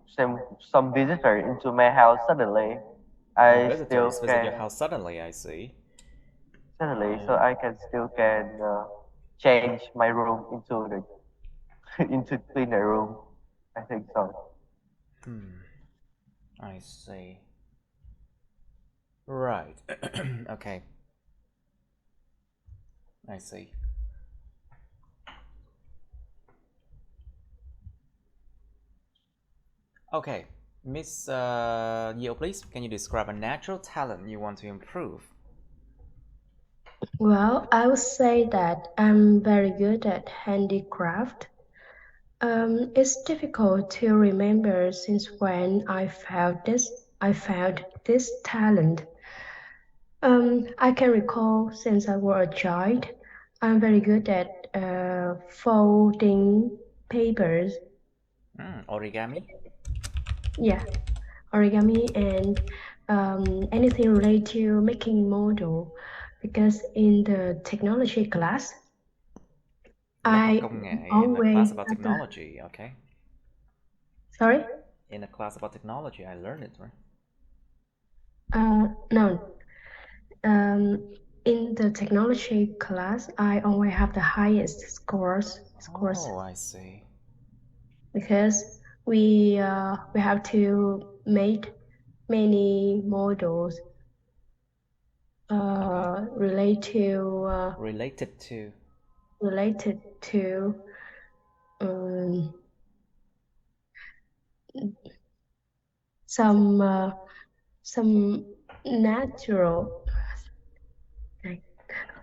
some visitor into my house suddenly, I still visit can your house suddenly. I see. Suddenly, so I can still change my room into the into cleaner room. I think so. I see. Right. Okay. I see. Okay, Miss Yeo, please, can you describe a natural talent you want to improve? Well, I would say that I'm very good at handicraft. It's difficult to remember since when I found this talent. I can recall since I was a child, I'm very good at folding papers. Origami? Yeah, origami and anything related to making model, because in the technology class, Lớp học I công nghệ, in a always class about have the, technology, okay? sorry? In a class about technology, I learned it, right? No. In the technology class, I always have the highest scores Oh, I see. because we have to make many models Okay. related to some natural, like,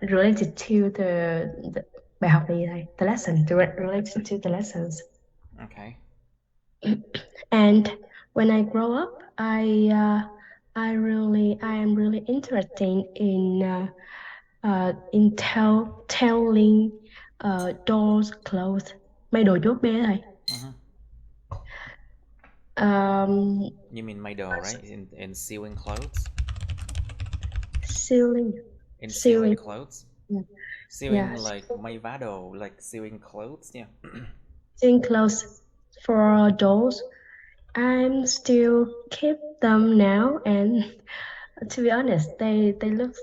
related to the bài học này này, the lesson related to the lessons. Okay. And when I grow up, I am really interested in telling dolls clothes, may đồ dốt bé này. You mean may đồ, right? In sewing clothes? Sewing. In sewing clothes? Yeah. Sewing, Yeah. like may vá đồ, like sewing clothes, yeah. Sewing clothes for dolls. I'm still keep them now, and to be honest, they look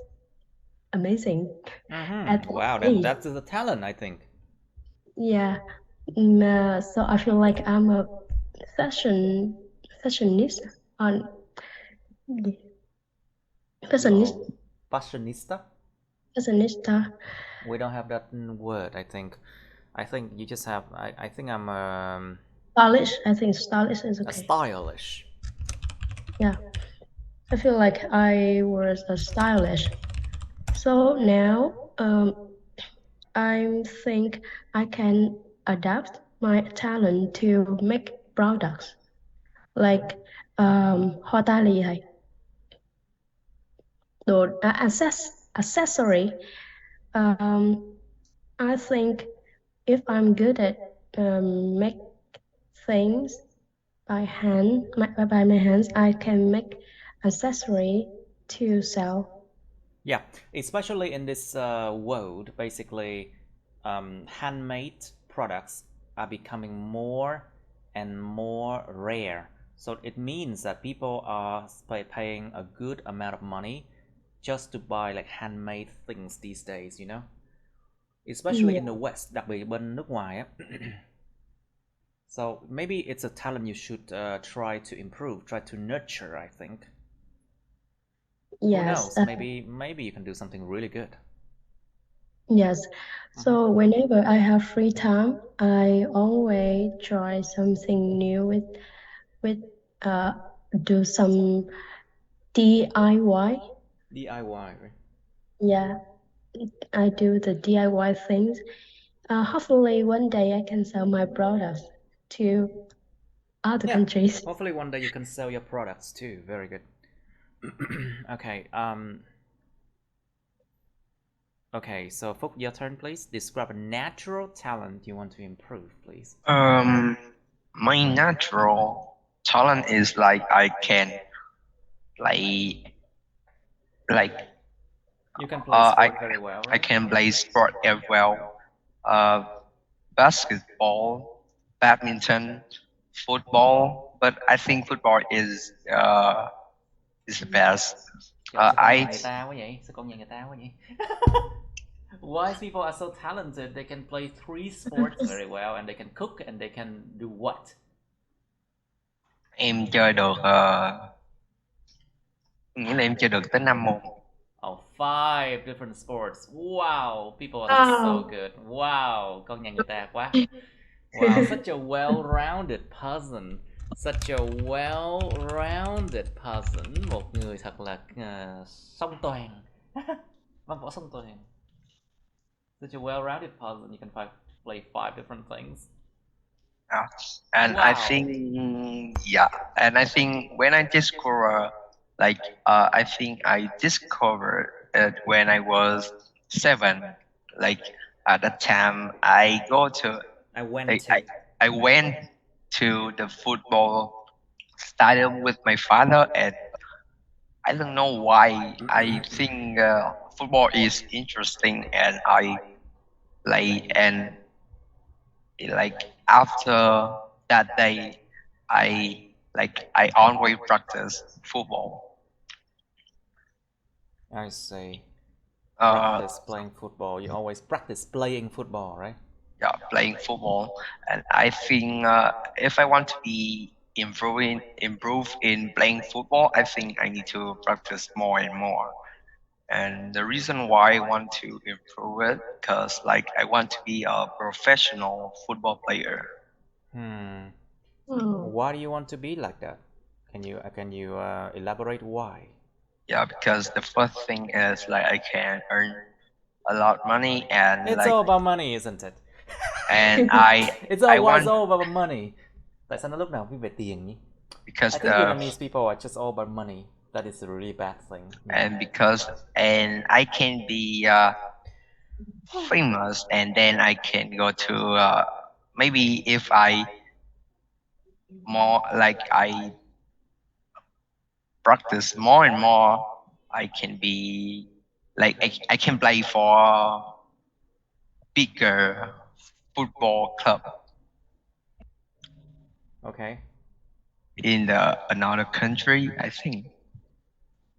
amazing. At Wow, that age. that's the talent, I think. Yeah. So I feel like I'm a fashionista on Fashionista? fashionista. We don't have that word, I think. I think you just have, I think I'm Stylish. I think stylish is okay. stylish. Yeah. I feel like I was a stylish. So now I think I can adapt my talent to make products like hoa tai lì này, đồ accessory. I think if I'm good at make things by my hands, I can make accessory to sell. Yeah, especially in this world, basically, handmade products are becoming more and more rare. So it means that people are paying a good amount of money just to buy like handmade things these days, you know? Especially in the West, đặc biệt bên nước ngoài á. So maybe it's a talent you should try to improve, try to nurture, I think. Yes. Who knows? Maybe you can do something really good. Yes. So whenever I have free time, I always try something new with do some DIY. DIY, right? Yeah, I do the DIY things. Hopefully one day I can sell my products to other countries. Hopefully one day you can sell your products too. Very good. Okay. Okay, so Phúc, your turn, please. Describe a natural talent you want to improve, please. My natural talent is like I can like you can play sport very well, right? I can play sport as well. Basketball, badminton, football, but I think football is the best. Trời, sao con nhà người ta quá vậy? Sao con nhà người ta quá vậy? Why people are so talented? They can play 3 sports very well, and they can cook, and they can do what? Em chơi được nghĩa là em chơi được tới 5 môn. Oh, 5 different sports. Wow, people are just so good. Wow, con nhà người ta quá. Wow, such a well-rounded person. Such a well-rounded person. Một người thật là song toàn. Văn võ song toàn. Such a well-rounded person. You can play 5 different things. And wow. I think and I think when I discover I think I discovered it when I was 7. Like at that time I went to the football stadium with my father, and I don't know why I think football is interesting, and I play, and like after that day, I always practice football. I say Uh, practice playing football. You always practice playing football, right? yeah, playing football, and I think if I want to be improve in playing football, I think I need to practice more and more. And the reason why I want to improve it, because like I want to be a professional football player. Hmm. Hmm. Why do you want to be like that? Can you elaborate why? Yeah, because the first thing is like I can earn a lot of money, and It's like all about money, isn't it? and It's all I want about money. Tại sao nó lúc nào cũng về tiền nhỉ? because I think Vietnamese people are just all about money. That is a really bad thing. and I can be famous, and then I can go to maybe if I more like I practice more and more, I can be like I can play for bigger football club Okay. in the another country. I think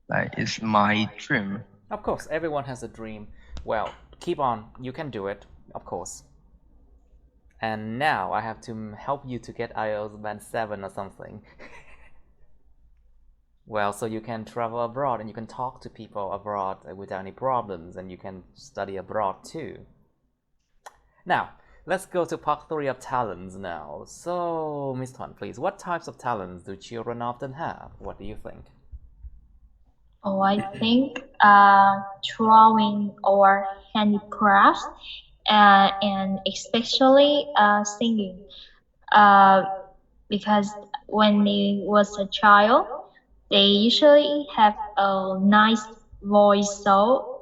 like it's my dream. Of course, everyone has a dream. Well, keep on. You can do it, of course. And now I have to help you to get IELTS band 7 or something. Well, so you can travel abroad and you can talk to people abroad without any problems, and you can study abroad too. Now, let's go to part 3 of talents now. So, Miss Tuan, please, what types of talents do children often have? What do you think? Oh, I think drawing or handicrafts, and especially singing. Because when they was a child, they usually have a nice voice. So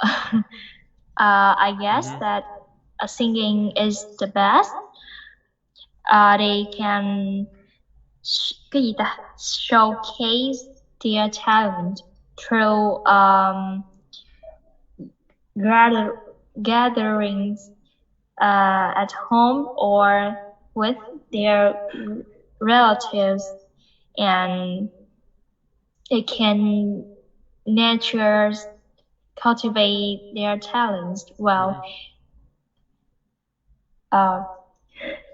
I guess that singing is the best. They can cái gì ta? Showcase their talent through gatherings at home or with their relatives, and it can nature cultivate their talents well.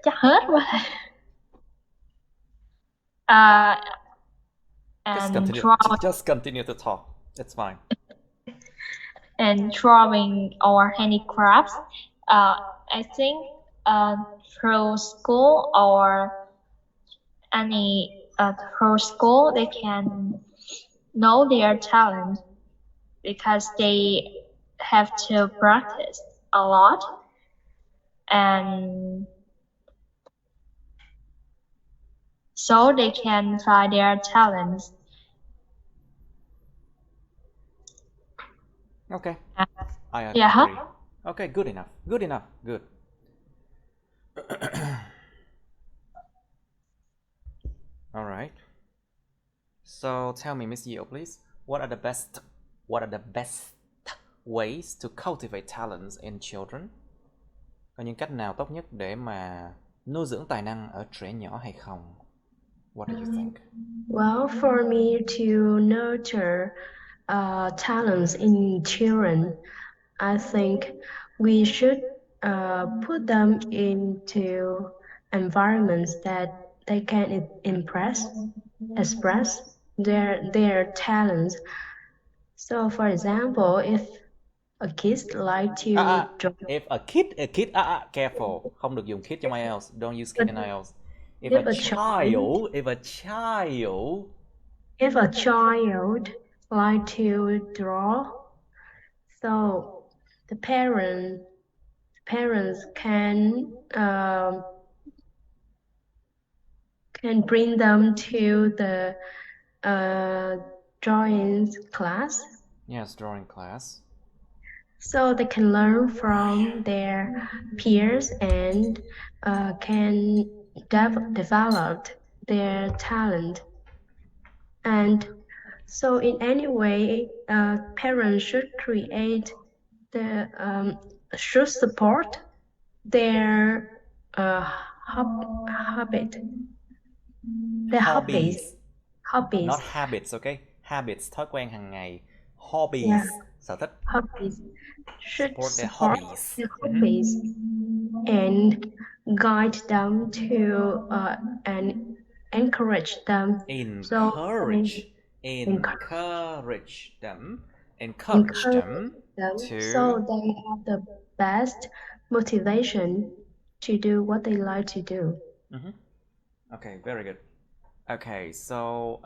Chắc hết quá. And Just continue to talk. It's fine. And drawing or handicrafts, I think through school or through school they can know their talent because they have to practice a lot, and so they can find their talents. Okay. I agree. Yeah. Okay, good enough. Good enough. Good. All right. So tell me, Miss Yeo, please, what are the best ways to cultivate talents in children? Có những cách nào tốt nhất để mà nuôi dưỡng tài năng ở trẻ nhỏ hay không? What do you think? Well, for me to nurture talents in children, I think we should put them into environments that they can express their talents. So, for example, if a kid like to draw, If a kid, careful, không được dùng kid trong IELTS. Don't use kid in IELTS. If a child like to draw, so the parents can bring them to the drawing class. Yes, drawing class. So they can learn from their peers and can develop their talent. And So in any way, parents should create should support their habit, their hobbies. Not habits, okay? Habits, thói quen hàng ngày. Hobbies, Yeah. sở thích. Hobbies should Support their support hobbies. their hobbies and guide them to and encourage them. Encourage them to... so they have the best motivation to do what they like to do. Okay, very good. Okay, so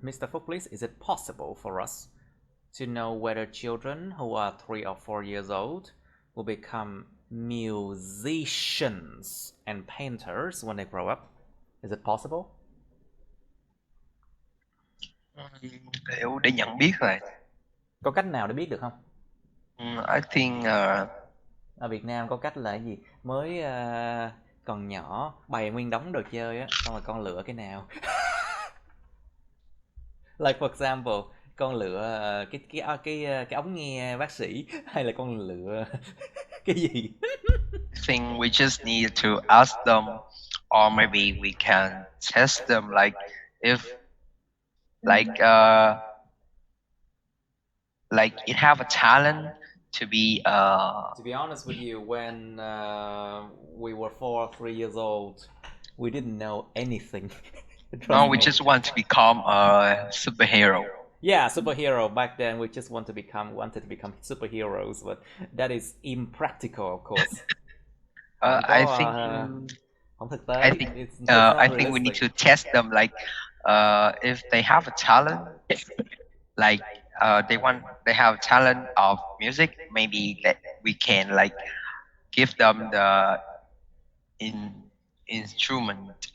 Mr. Phúc, please, is it possible for us to know whether children who are 3 or 4 years old will become musicians and painters when they grow up? Is it possible? Để nhận biết rồi. Có cách nào để biết được không? I think ở Việt Nam có cách là cái gì? Mới còn nhỏ bày nguyên đống đồ chơi á, xong rồi con lựa cái nào. Like for example, con lựa cái ống nghe bác sĩ hay là con lựa cái gì? I think we just need to ask them, or maybe we can test them, like if like it have a talent to be To be honest with you, when we were 4 or 3 years old, we didn't know anything. No, we just want to become a superhero. Yeah, superhero. Back then, we just wanted to become superheroes, but that is impractical, of course. I think we need to test them, like if they have a talent, like they have talent of music, maybe that we can like give them the instrument.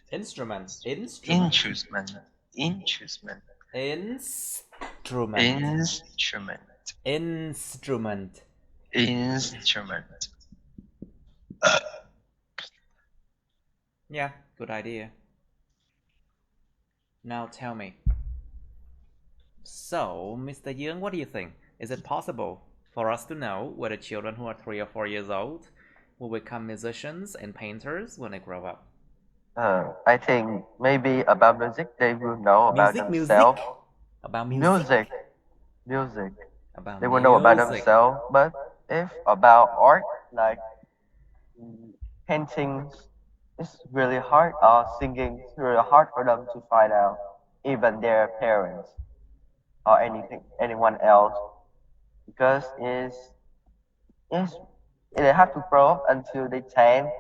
Yeah, good idea. Now tell me. So, Mr. Young, what do you think? Is it possible for us to know whether children who are 3 or 4 years old will become musicians and painters when they grow up? I think maybe about music they will know about themselves. About music. They will know about themselves. But if about art, like paintings, it's really hard. Or singing, it's really hard for them to find out, even their parents or anyone else, because they have to grow up until they 10.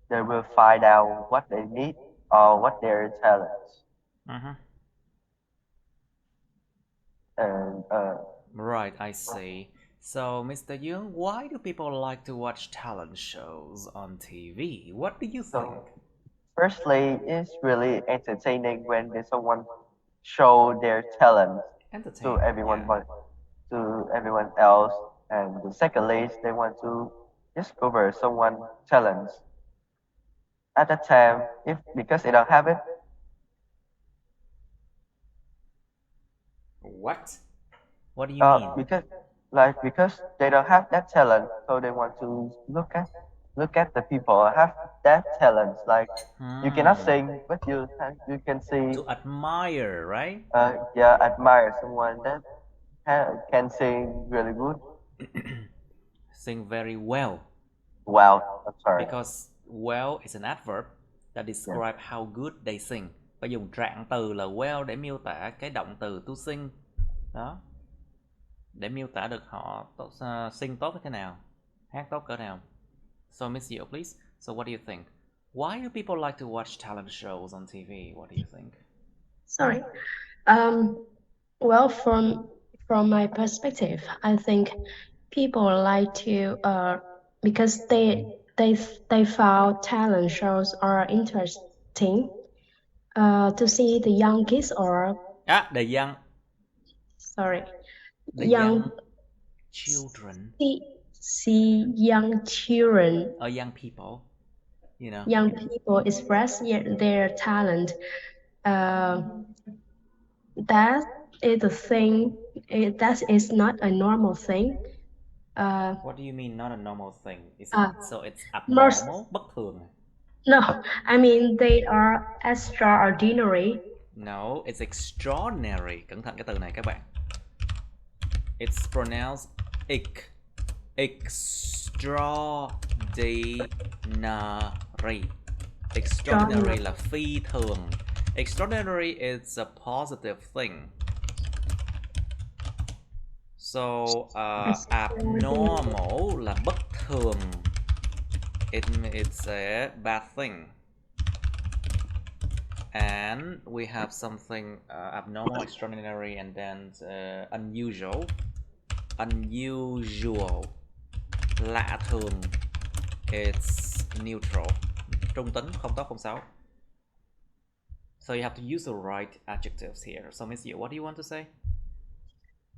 They will find out what they need or what their talents. And right, I see. So, Mr. Young, why do people like to watch talent shows on TV? What do you think? Firstly, it's really entertaining when someone show their talent to everyone, to everyone else. And secondly, they want to discover someone's talents. At that time, because they don't have it. What? What do you mean? Because they don't have that talent, so they want to look at the people who have that talent. Like you cannot sing, but you can see. To admire, right? Yeah, admire someone that can sing really good. Sing very well. Well, I'm sorry. Because well is an adverb that describe how good they sing. Phải dùng trạng từ là well để miêu tả cái động từ to sing. Đó. Để miêu tả được họ sing tốt thế nào, hát tốt cỡ nào. So Miss Diệu, please. So what do you think? Why do people like to watch talent shows on TV? What do you think? Sorry. Well, from my perspective, I think people like to because they found talent shows are interesting to see the young kids or the young. Sorry. The young children. See young children or young people, you know. Young people express their talent. That is a thing. That is not a normal thing. What do you mean not a normal thing? Is Uh, it so it's most abnormal? Bất thường. No, I mean they are extraordinary. No, it's extraordinary. Cẩn thận cái từ này các bạn. It's pronounced ick. Extraordinary. Extraordinary là phi thường. Extraordinary is a positive thing. So abnormal là bất thường. It's a bad thing. And we have something abnormal, extraordinary, and then unusual. Unusual, lạ thường. It's neutral, trung tính, không tốt không xấu. So you have to use the right adjectives here. So Miss Yu, what do you want to say?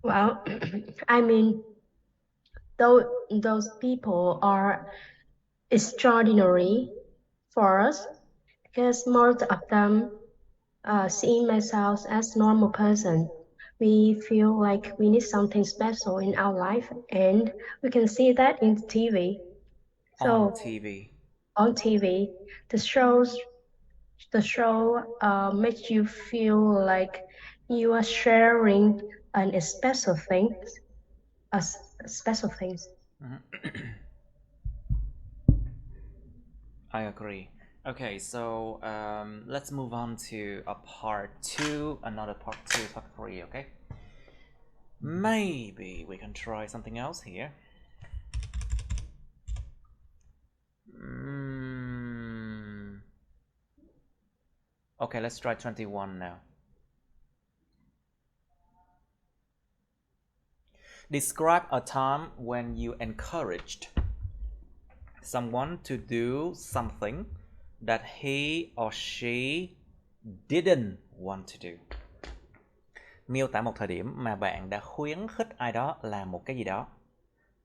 Well, I mean, those people are extraordinary for us because most of them, seeing myself as normal person, we feel like we need something special in our life, and we can see that in TV. So On TV. on TV, the show makes you feel like you are sharing an special things, special things. I agree. Okay, so let's move on to a part 2, another part 2, part 3, okay? Maybe we can try something else here. Okay, let's try 21 now. Describe a time when you encouraged someone to do something that he or she didn't want to do. Miêu tả một thời điểm mà bạn đã khuyến khích ai đó làm một cái gì đó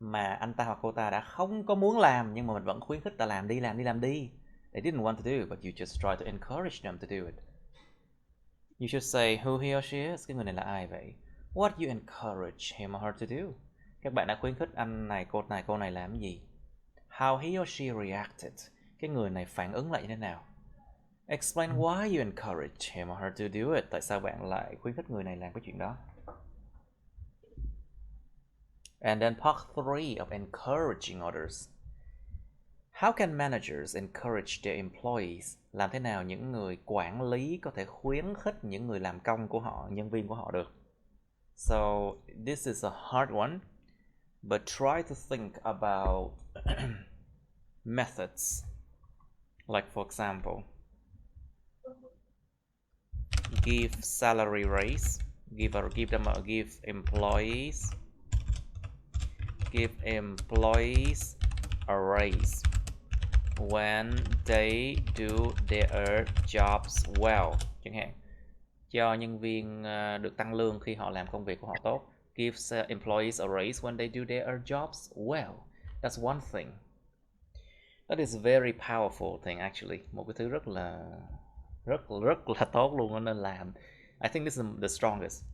mà anh ta hoặc cô ta đã không có muốn làm, nhưng mà mình vẫn khuyến khích ta làm đi. They didn't want to do, but you just try to encourage them to do it. You should say who he or she is. Cái người này là ai vậy? What you encourage him or her to do? Các bạn đã khuyến khích anh này, cô này làm gì? How he or she reacted. Cái người này phản ứng lại như thế nào? Explain why you encourage him or her to do it. Tại sao bạn lại khuyến khích người này làm cái chuyện đó? And then part 3 of encouraging others. How can managers encourage their employees? Làm thế nào những người quản lý có thể khuyến khích những người làm công của họ, nhân viên của họ được? So this is a hard one, but try to think about methods. Like for example, give salary raise, give employees a raise when they do their jobs well. Chẳng hạn, cho nhân viên được tăng lương khi họ làm công việc của họ tốt. Give employees a raise when they do their jobs well. That's one thing. That is a very powerful thing actually. Một cái thứ rất là tốt luôn nên làm. I think this is the strongest.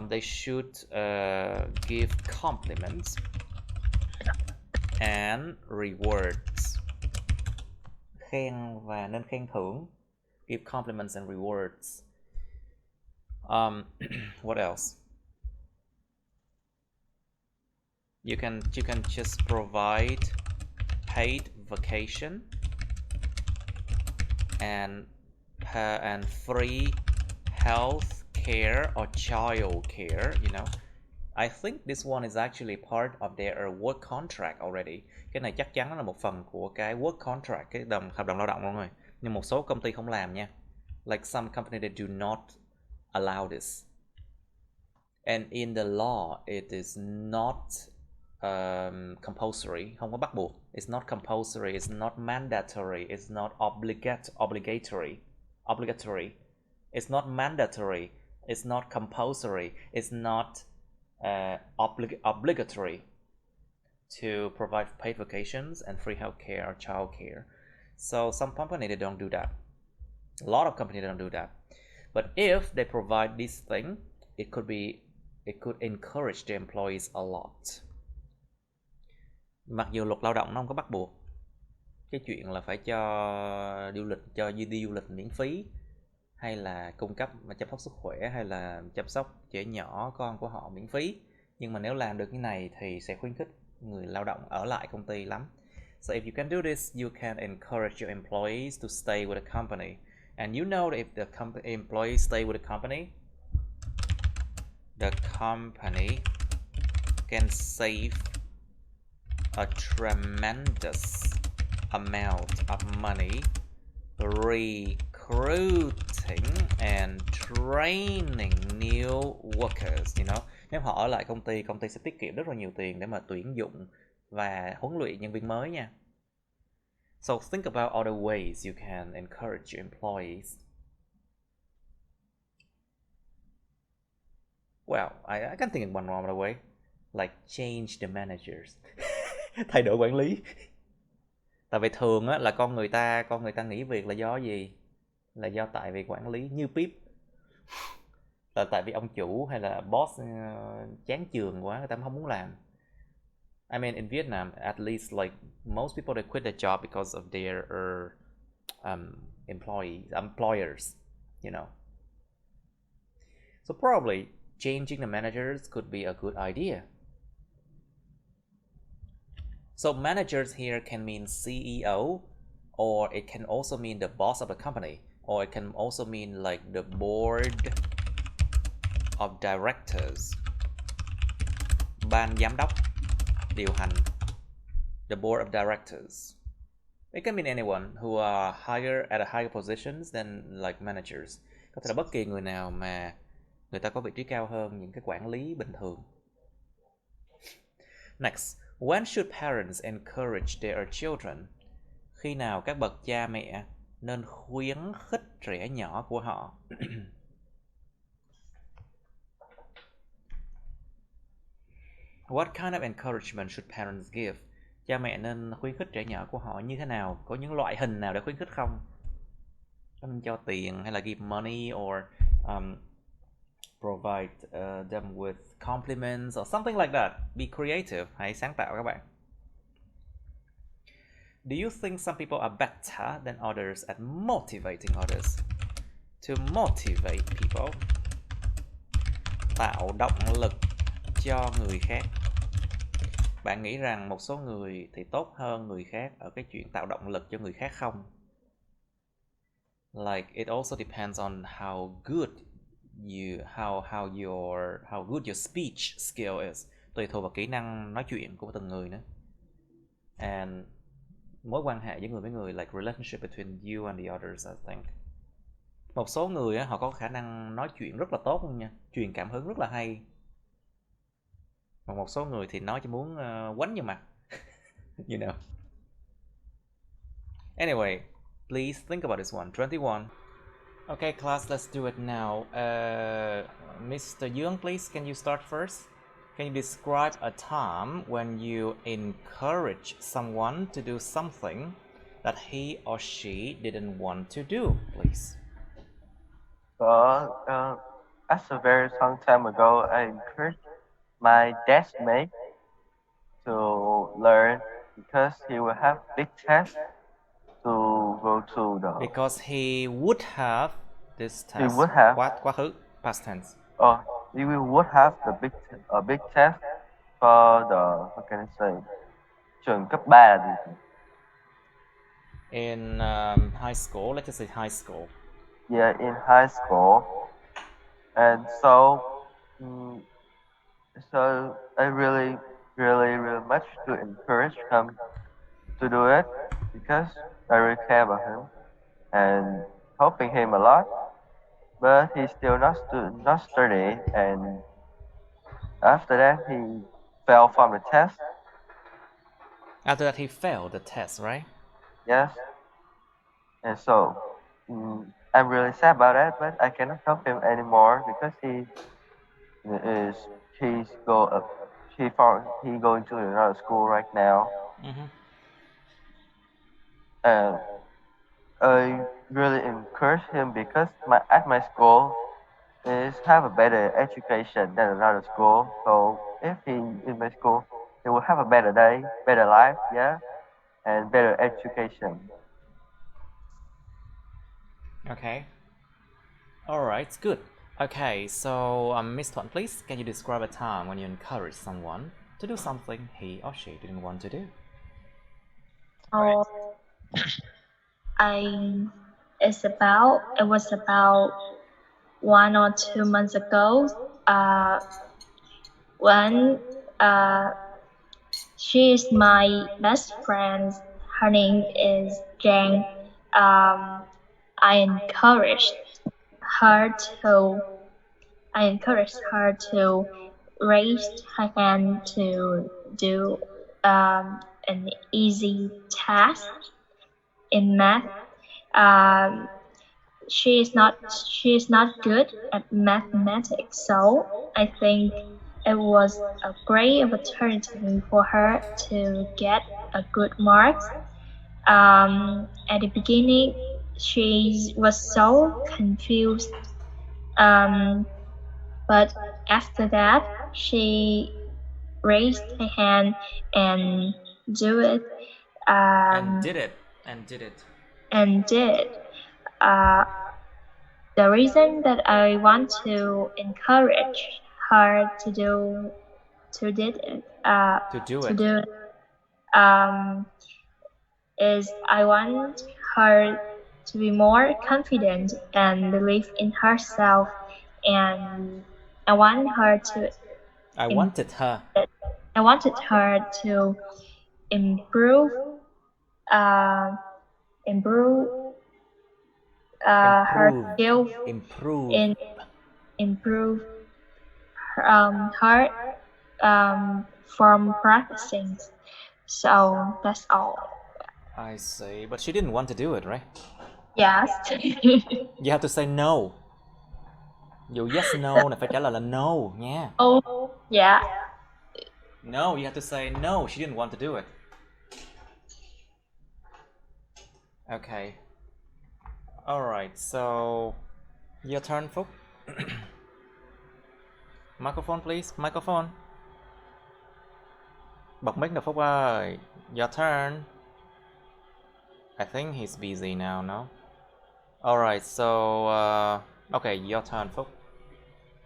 They should give compliments and rewards. Khen và nên khen thưởng. Give compliments and rewards. What else? You can just provide paid vacation and free health care or child care, you know. I think this one is actually part of their work contract already. Cái này chắc chắn là một phần của cái work contract, cái hợp đồng lao động mọi người. Nhưng một số công ty không làm nha. Like some company that do not allow this. And in the law, it is not compulsory, không có bắt buộc. It's not compulsory, it's not mandatory, it's not obligatory. It's not mandatory, it's not compulsory, it's not obligatory to provide paid vacations and free health care or child care. So some companies, they don't do that. A lot of companies don't do that. But if they provide this thing, it could encourage the employees a lot. Mặc dù luật lao động nó không có bắt buộc cái chuyện là phải cho đi du lịch miễn phí, hay là cung cấp chăm sóc sức khỏe, hay là chăm sóc trẻ nhỏ con của họ miễn phí, nhưng mà nếu làm được cái này thì sẽ khuyến khích người lao động ở lại công ty lắm. So if you can do this, you can encourage your employees to stay with the company. And you know that if the employees stay with the company can save a tremendous amount of money recruiting and training new workers, you know. Nếu họ ở lại công ty sẽ tiết kiệm rất là nhiều tiền để mà tuyển dụng và huấn luyện nhân viên mới nha. So think about other ways you can encourage your employees. Well, I can think of one other way, like change the managers. Thay đổi quản lý. Tại vì thường á, là con người ta nghỉ việc là do gì? Là do tại vì quản lý như Pip. Là tại vì ông chủ hay là boss chán chường quá, người ta không muốn làm. I mean, in Vietnam, at least like most people, they quit their job because of their employers, you know. So probably changing the managers could be a good idea. So managers here can mean CEO, or it can also mean the boss of a company, or it can also mean like the board of directors, ban giám đốc điều hành, the board of directors. It can mean anyone who are higher at a higher positions than like managers. Có thể là bất kỳ người nào mà người ta có vị trí cao hơn những cái quản lý bình thường. Next, when should parents encourage their children? Khi nào các bậc cha mẹ nên khuyến khích trẻ nhỏ của họ? What kind of encouragement should parents give? Cha mẹ nên khuyến khích trẻ nhỏ của họ như thế nào? Có những loại hình nào để khuyến khích không? Nên cho tiền hay là give money or provide them with compliments or something like that. Be creative. Hãy sáng tạo các bạn. Do you think some people are better than others at motivating others? To motivate people. Tạo động lực cho người khác. Bạn nghĩ rằng một số người thì tốt hơn người khác ở cái chuyện tạo động lực cho người khác không? Like it also depends on how good your speech skill is. Tùy thuộc vào kỹ năng nói chuyện của từng người nữa. And mối quan hệ giữa người với người, like relationship between you and the others, I think. Một số người họ có khả năng nói chuyện rất là tốt luôn nha, truyền cảm hứng rất là hay. Mà một số người thì nói chỉ muốn quánh vào mặt. You know. Anyway, please think about this one. 21. Okay, class, let's do it now. Mr. Young, please, can you start first? Can you describe a time when you encourage someone to do something that he or she didn't want to do, please? That's a very long time ago. I encouraged my dad's mate to learn because he will have big test to go to the. Because he would have this test. He would have. Quá khứ, past tense. He would have a big test for the, what can I say? Trường cấp 3 là gì? In high school, let's just say high school. Yeah, in high school. And so I really much to encourage him to do it because I really care about him and helping him a lot. But he's still not study, and after that he fell from the test. After that he failed the test, right? Yes. And so I'm really sad about that, but I cannot help him anymore because he going to another school right now. Mm-hmm. And really encourage him because at my school is have a better education than another school. So if he in my school, he will have a better day, better life, yeah, and better education. Okay. Alright, good. Okay, so Miss Thuận, please, can you describe a time when you encourage someone to do something he or she didn't want to do? Oh, I it was about 1 or 2 months ago. When she is my best friend. Her name is Jane. I encouraged her to I encouraged her to raise her hand to do an easy task in math. Um, she is not good at mathematics, so I think it was a great opportunity for her to get a good marks. At the beginning, she was so confused, but after that, she raised her hand and do it. And did it. And did. Uh, the reason that I want to encourage her to do to did it To do it. Is I want her to be more confident and believe in herself, and I want her to I wanted her. I wanted her to improve uh, improve her skills in improve her from practicing. So that's all. I see, but she didn't want to do it, right? Yes. You have to say no. Dù yes no là phải trả lời là no nha. Oh, yeah. No, you have to say no, she didn't want to do it. Okay. Alright, so your turn, Phúc. Microphone, please. Microphone. Bật mic nào Phúc ơi. Your turn. I think he's busy now, no? Alright, so okay, your turn, Phúc.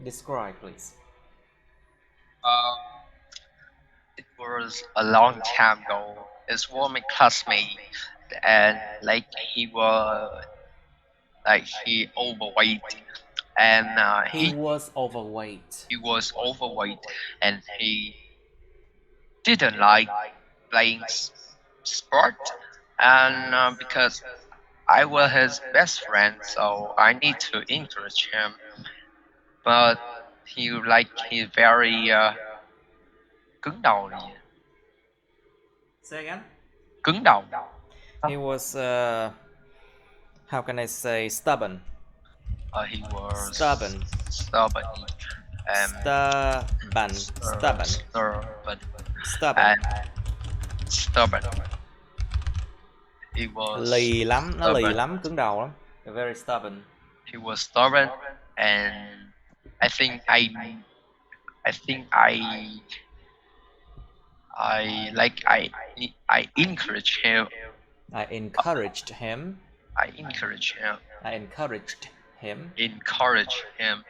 Describe, please. It was a long time ago. It was my classmate, and like he overweight, and He was overweight. he was overweight, and he didn't like playing sport, and because I was his best friend, so I need to encourage him. But he's very cứng đầu này. Say again? Cứng đầu. He was how can I say stubborn? He was Stubborn. Stubborn. Stubborn. He was lì lắm, nó lì stubborn. lắm, cứng đầu lắm. Very stubborn. He was stubborn, and I think I encouraged him. I encouraged him. Encouraged him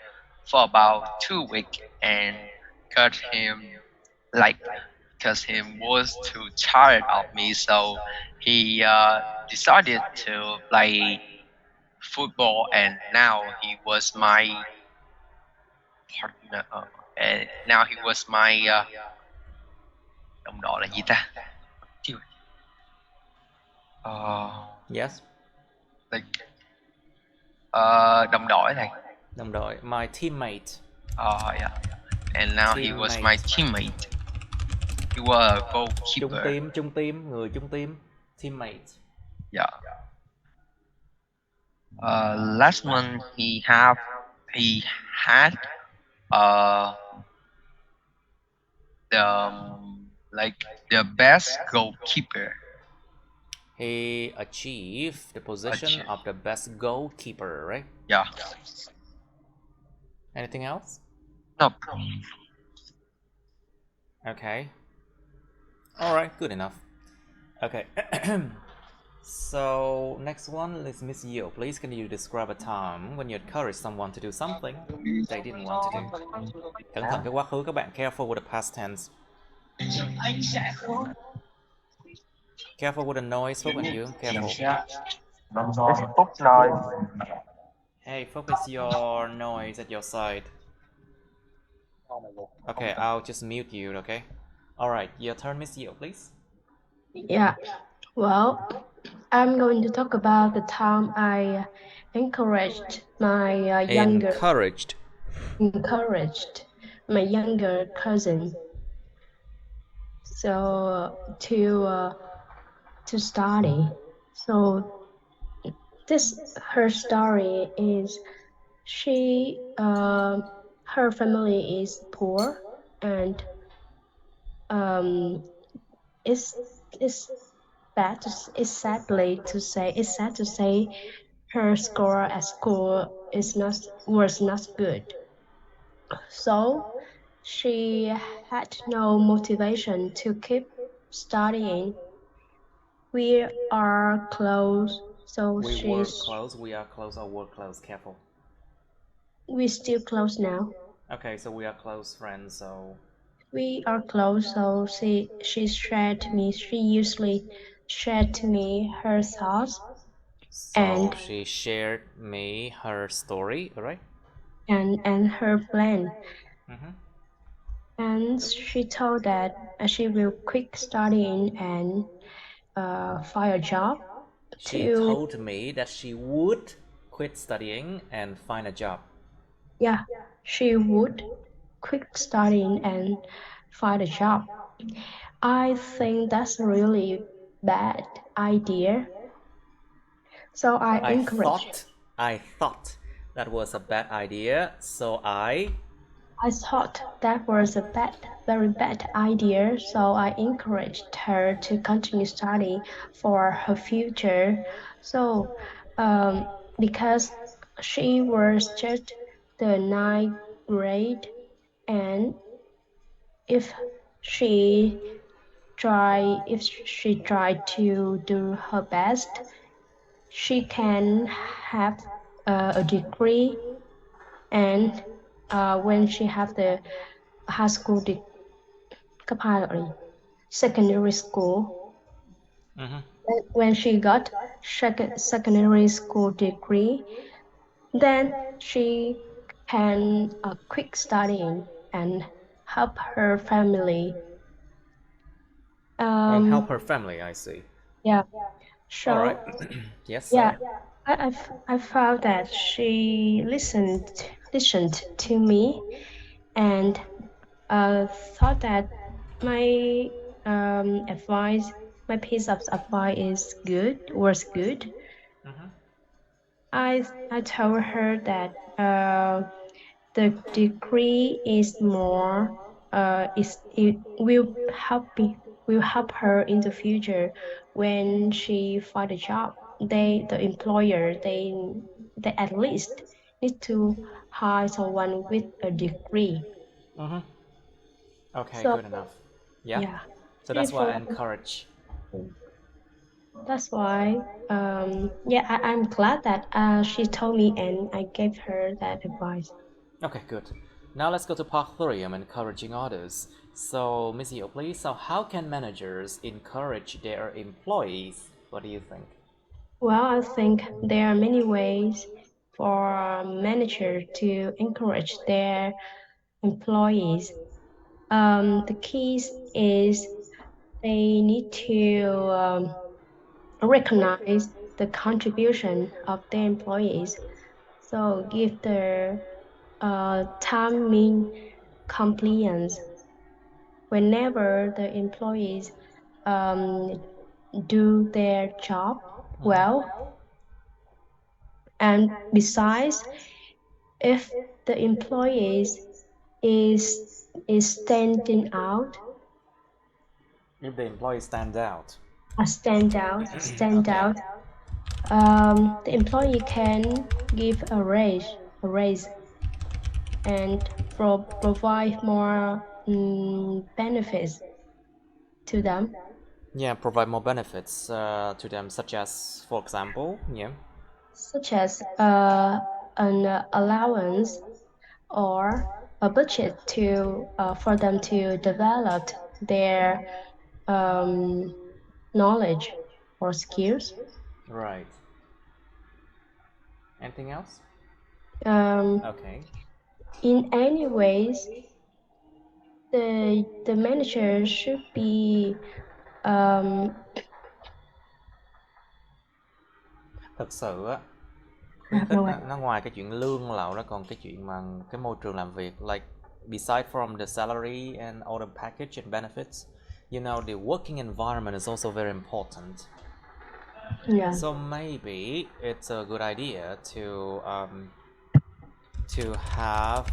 for about 2 weeks and cut him because he was too tired of me, so he decided to play football, and now he was my partner. And now he was my đồng đội là gì ta? Yes. Like đồng đội này. Đồng đội, my teammate. Yeah. And now he was my teammate. He was a goalkeeper. Chung team, người chung team, teammate. Yeah. Last month he had the best goalkeeper. He achieved the position of the best goalkeeper, right? Yeah. Anything else? No. Okay. All right, good enough. Okay. So next one is Miss Yeo. Please, can you describe a time when you encouraged someone to do something they didn't want to do? Cẩn thận cái quá khứ các bạn. Careful with the past tense. Careful with the noise, Phúc and you. Careful. It's Phúc noise. Hey, focus your noise at your side. Okay, I'll just mute you, okay? Alright, your turn, Miss Yeo, please. Yeah. Well, I'm going to talk about the time I encouraged my Encouraged. my younger cousin to study. So her story is her family is poor, and it's sad to say her score at school was not good. So she had no motivation to keep studying. We are close, so We were close, we are close, or were close, careful. We're still close now. Okay, so we are close friends, so... We are close, so she usually shared to me her thoughts. So she shared me her story, right? And her plan. Mm-hmm. And she told that she will quit studying and find a job. She told me that she would quit studying and find a job. Yeah, she would quit studying and find a job. I think that's a really bad idea. So I thought that was a bad idea, so I thought that was a very bad idea, so I encouraged her to continue studying for her future. So, because she was just the ninth grade, and if she tried to do her best, she can have a degree, and when she have the high school secondary school, when she got secondary school degree, then she can quit studying and help her family. help her family, I see. Yeah. So, all right. Yes. Yeah, I found that she listened to me and thought that my my piece of advice was good. I told her that the degree is more it will help her in the future when she find a job. The employer they at least need to hire someone with a degree. Okay, So, good enough. Yeah. So she that's why I thought- encourage. That's why, I'm glad that she told me and I gave her that advice. Okay, good. Now let's go to part 3, I'm encouraging others. So, Miss Yeo, please, so how can managers encourage their employees? What do you think? Well, I think there are many ways for a manager to encourage their employees. The key is they need to recognize the contribution of their employees. So give their time mean compliance. Whenever the employees do their job well, and besides, if the employees is standing out. If the employee stands out. stand out. Okay. The employee can give a raise, and provide more benefits to them. Yeah, provide more benefits to them, such as, for example, yeah. Such as an allowance or a budget for them to develop their knowledge or skills. Right. Anything else? Okay. In any ways, the manager should be Thật sự á, khuyến khích nó ngoài cái chuyện lương lậu đó còn cái chuyện mà cái môi trường làm việc, like beside from the salary and all the package and benefits, you know, the working environment is also very important. Yeah. So maybe it's a good idea to have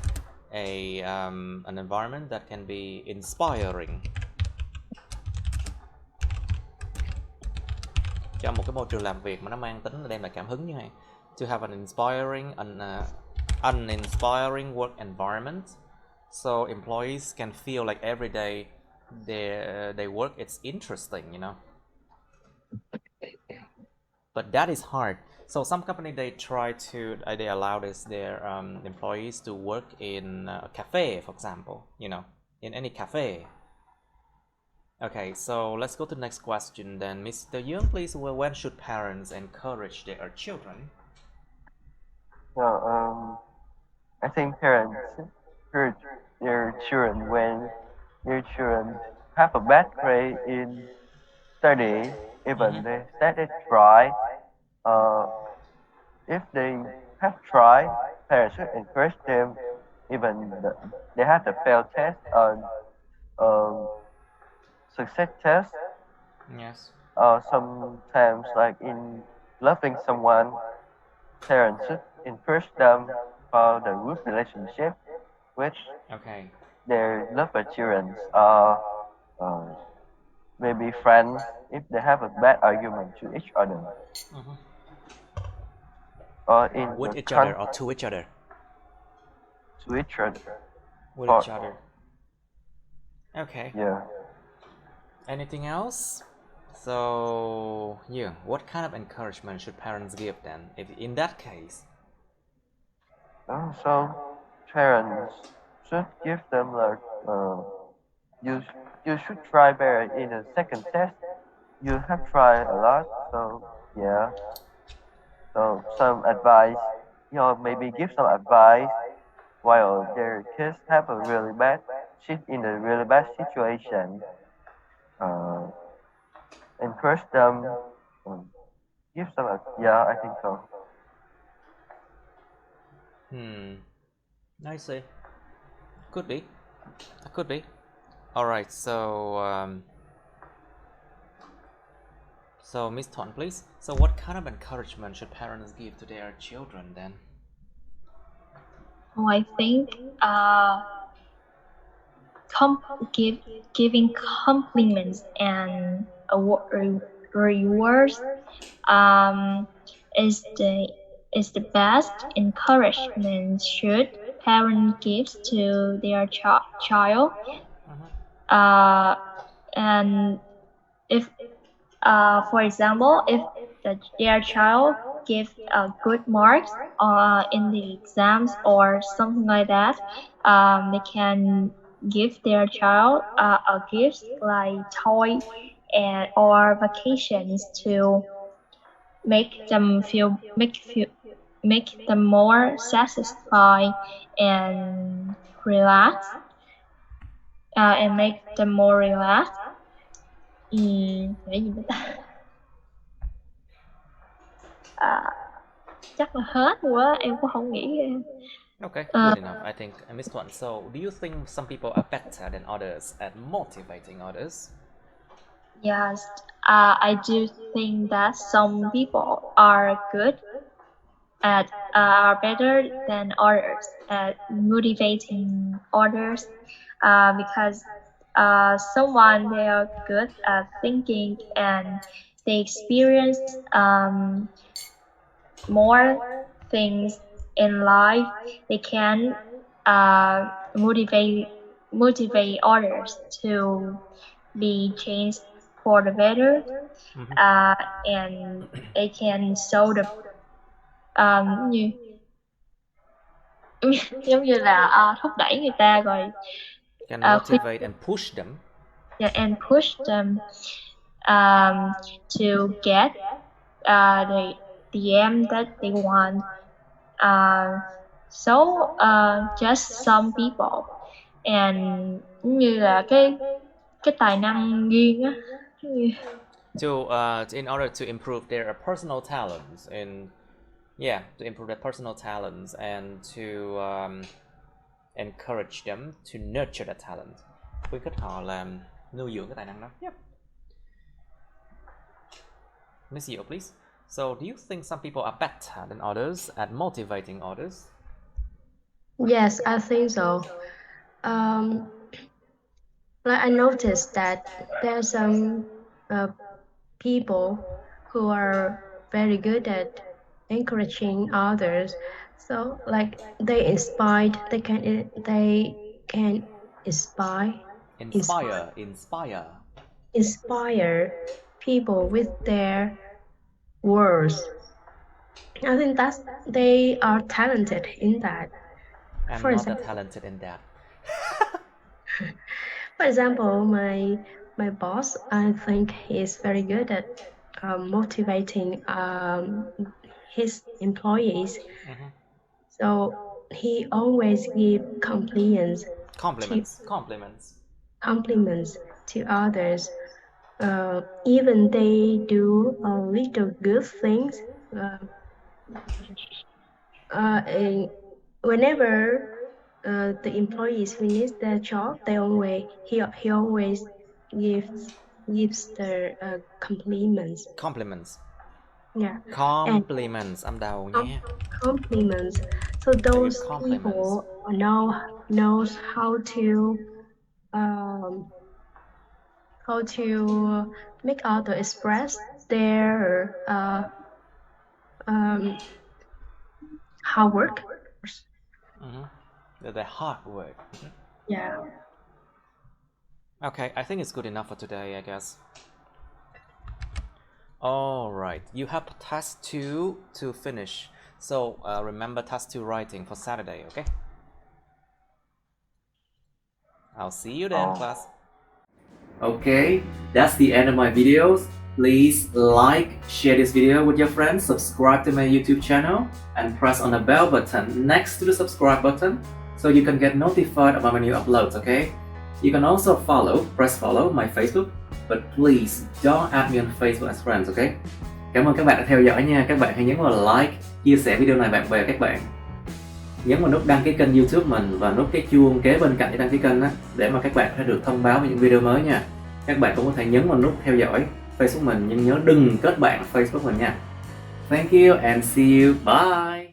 an environment that can be inspiring. Cho một cái môi trường làm việc mà nó mang tính đem lại cảm hứng như này. To have an inspiring work environment, so employees can feel like every day they work it's interesting, you know. But that is hard. So some company they allow their employees to work in a cafe, for example, you know, in any cafe. Okay, so let's go to the next question then. Mr. Young, please, when should parents encourage their children? Well, I think parents hurt their children when their children have a bad grade in study, even they said they try. If they have tried, parents should encourage them. Even they have the failed test on success test. Yes. Sometimes, like in loving someone, parents should encourage them for the good relationship with their loved children. Maybe friends if they have a bad argument to each other. Or in with each other or to each other? To each other. With each other. Okay. Yeah. Anything else? So, yeah, what kind of encouragement should parents give then, if in that case? So, parents should give them like, you should try better in the second test. You have tried a lot, so yeah. So some advice, you know, maybe give some advice while their kids have a really bad situation. Encourage them, give some, I think so. I see. Could be. Could be. Alright, so Miss Thuận, please. So what kind of encouragement should parents give to their children then? Oh, I think giving compliments and rewards is the best encouragement should parent gives to their child. And if for example, if their child gives good marks in the exams or something like that, they can give their child a gift like toy or vacations to make them more satisfied and relaxed, and make them more relaxed. Cái gì nữa ta? Chắc là hết rồi á, em cũng không nghĩ. Okay, good enough, I think. Miss Thuận, so do you think some people are better than others at motivating others? Yes, I do think that some people are good at are better than others at motivating others, because someone they are good at thinking and they experience more things in life. They can motivate others to be changed for the better, and they can show the như giống như là thúc đẩy người ta rồi Can motivate and push them. yeah, and push them to get the aim that they want. So just some people and như là cái tài năng riêng á. In order to improve their personal talents and to improve their personal talents and to encourage them to nurture that talent, khuyến khích họ làm nuôi dưỡng cái tài năng đó. Miss you, please. So, do you think some people are better than others at motivating others? Yes, I think so. Like I noticed that there are some people who are very good at encouraging others. So like they can inspire people with their words. I think they are talented in that. I'm not that talented in that. For example, my boss, I think he's very good at motivating his employees. So he always give compliments to others. Even they do little good things. Whenever the employees finish their job, he always gives their compliments. Yeah. Compliments. Âm đầu nha. Compliments. So those people knows how to make others express their hard work. Their hard work. Yeah. Okay, I think it's good enough for today, I guess. Alright, you have task 2 to finish. So remember task 2 writing for Saturday, okay? I'll see you then, class. Okay, that's the end of my videos. Please like, share this video with your friends, subscribe to my YouTube channel, and press on the bell button next to the subscribe button so you can get notified about my new uploads, okay? You can also press follow my Facebook, but please don't add me on Facebook as friends, okay? Cảm ơn các bạn đã theo dõi nha. Các bạn hãy nhấn vào like, chia sẻ video này bạn bè các bạn. Nhấn vào nút đăng ký kênh YouTube mình và nút cái chuông kế bên cạnh để đăng ký kênh đó, để mà các bạn sẽ được thông báo về những video mới nha. Các bạn cũng có thể nhấn vào nút theo dõi Facebook mình, nhưng nhớ đừng kết bạn Facebook mình nha. Thank you and see you. Bye.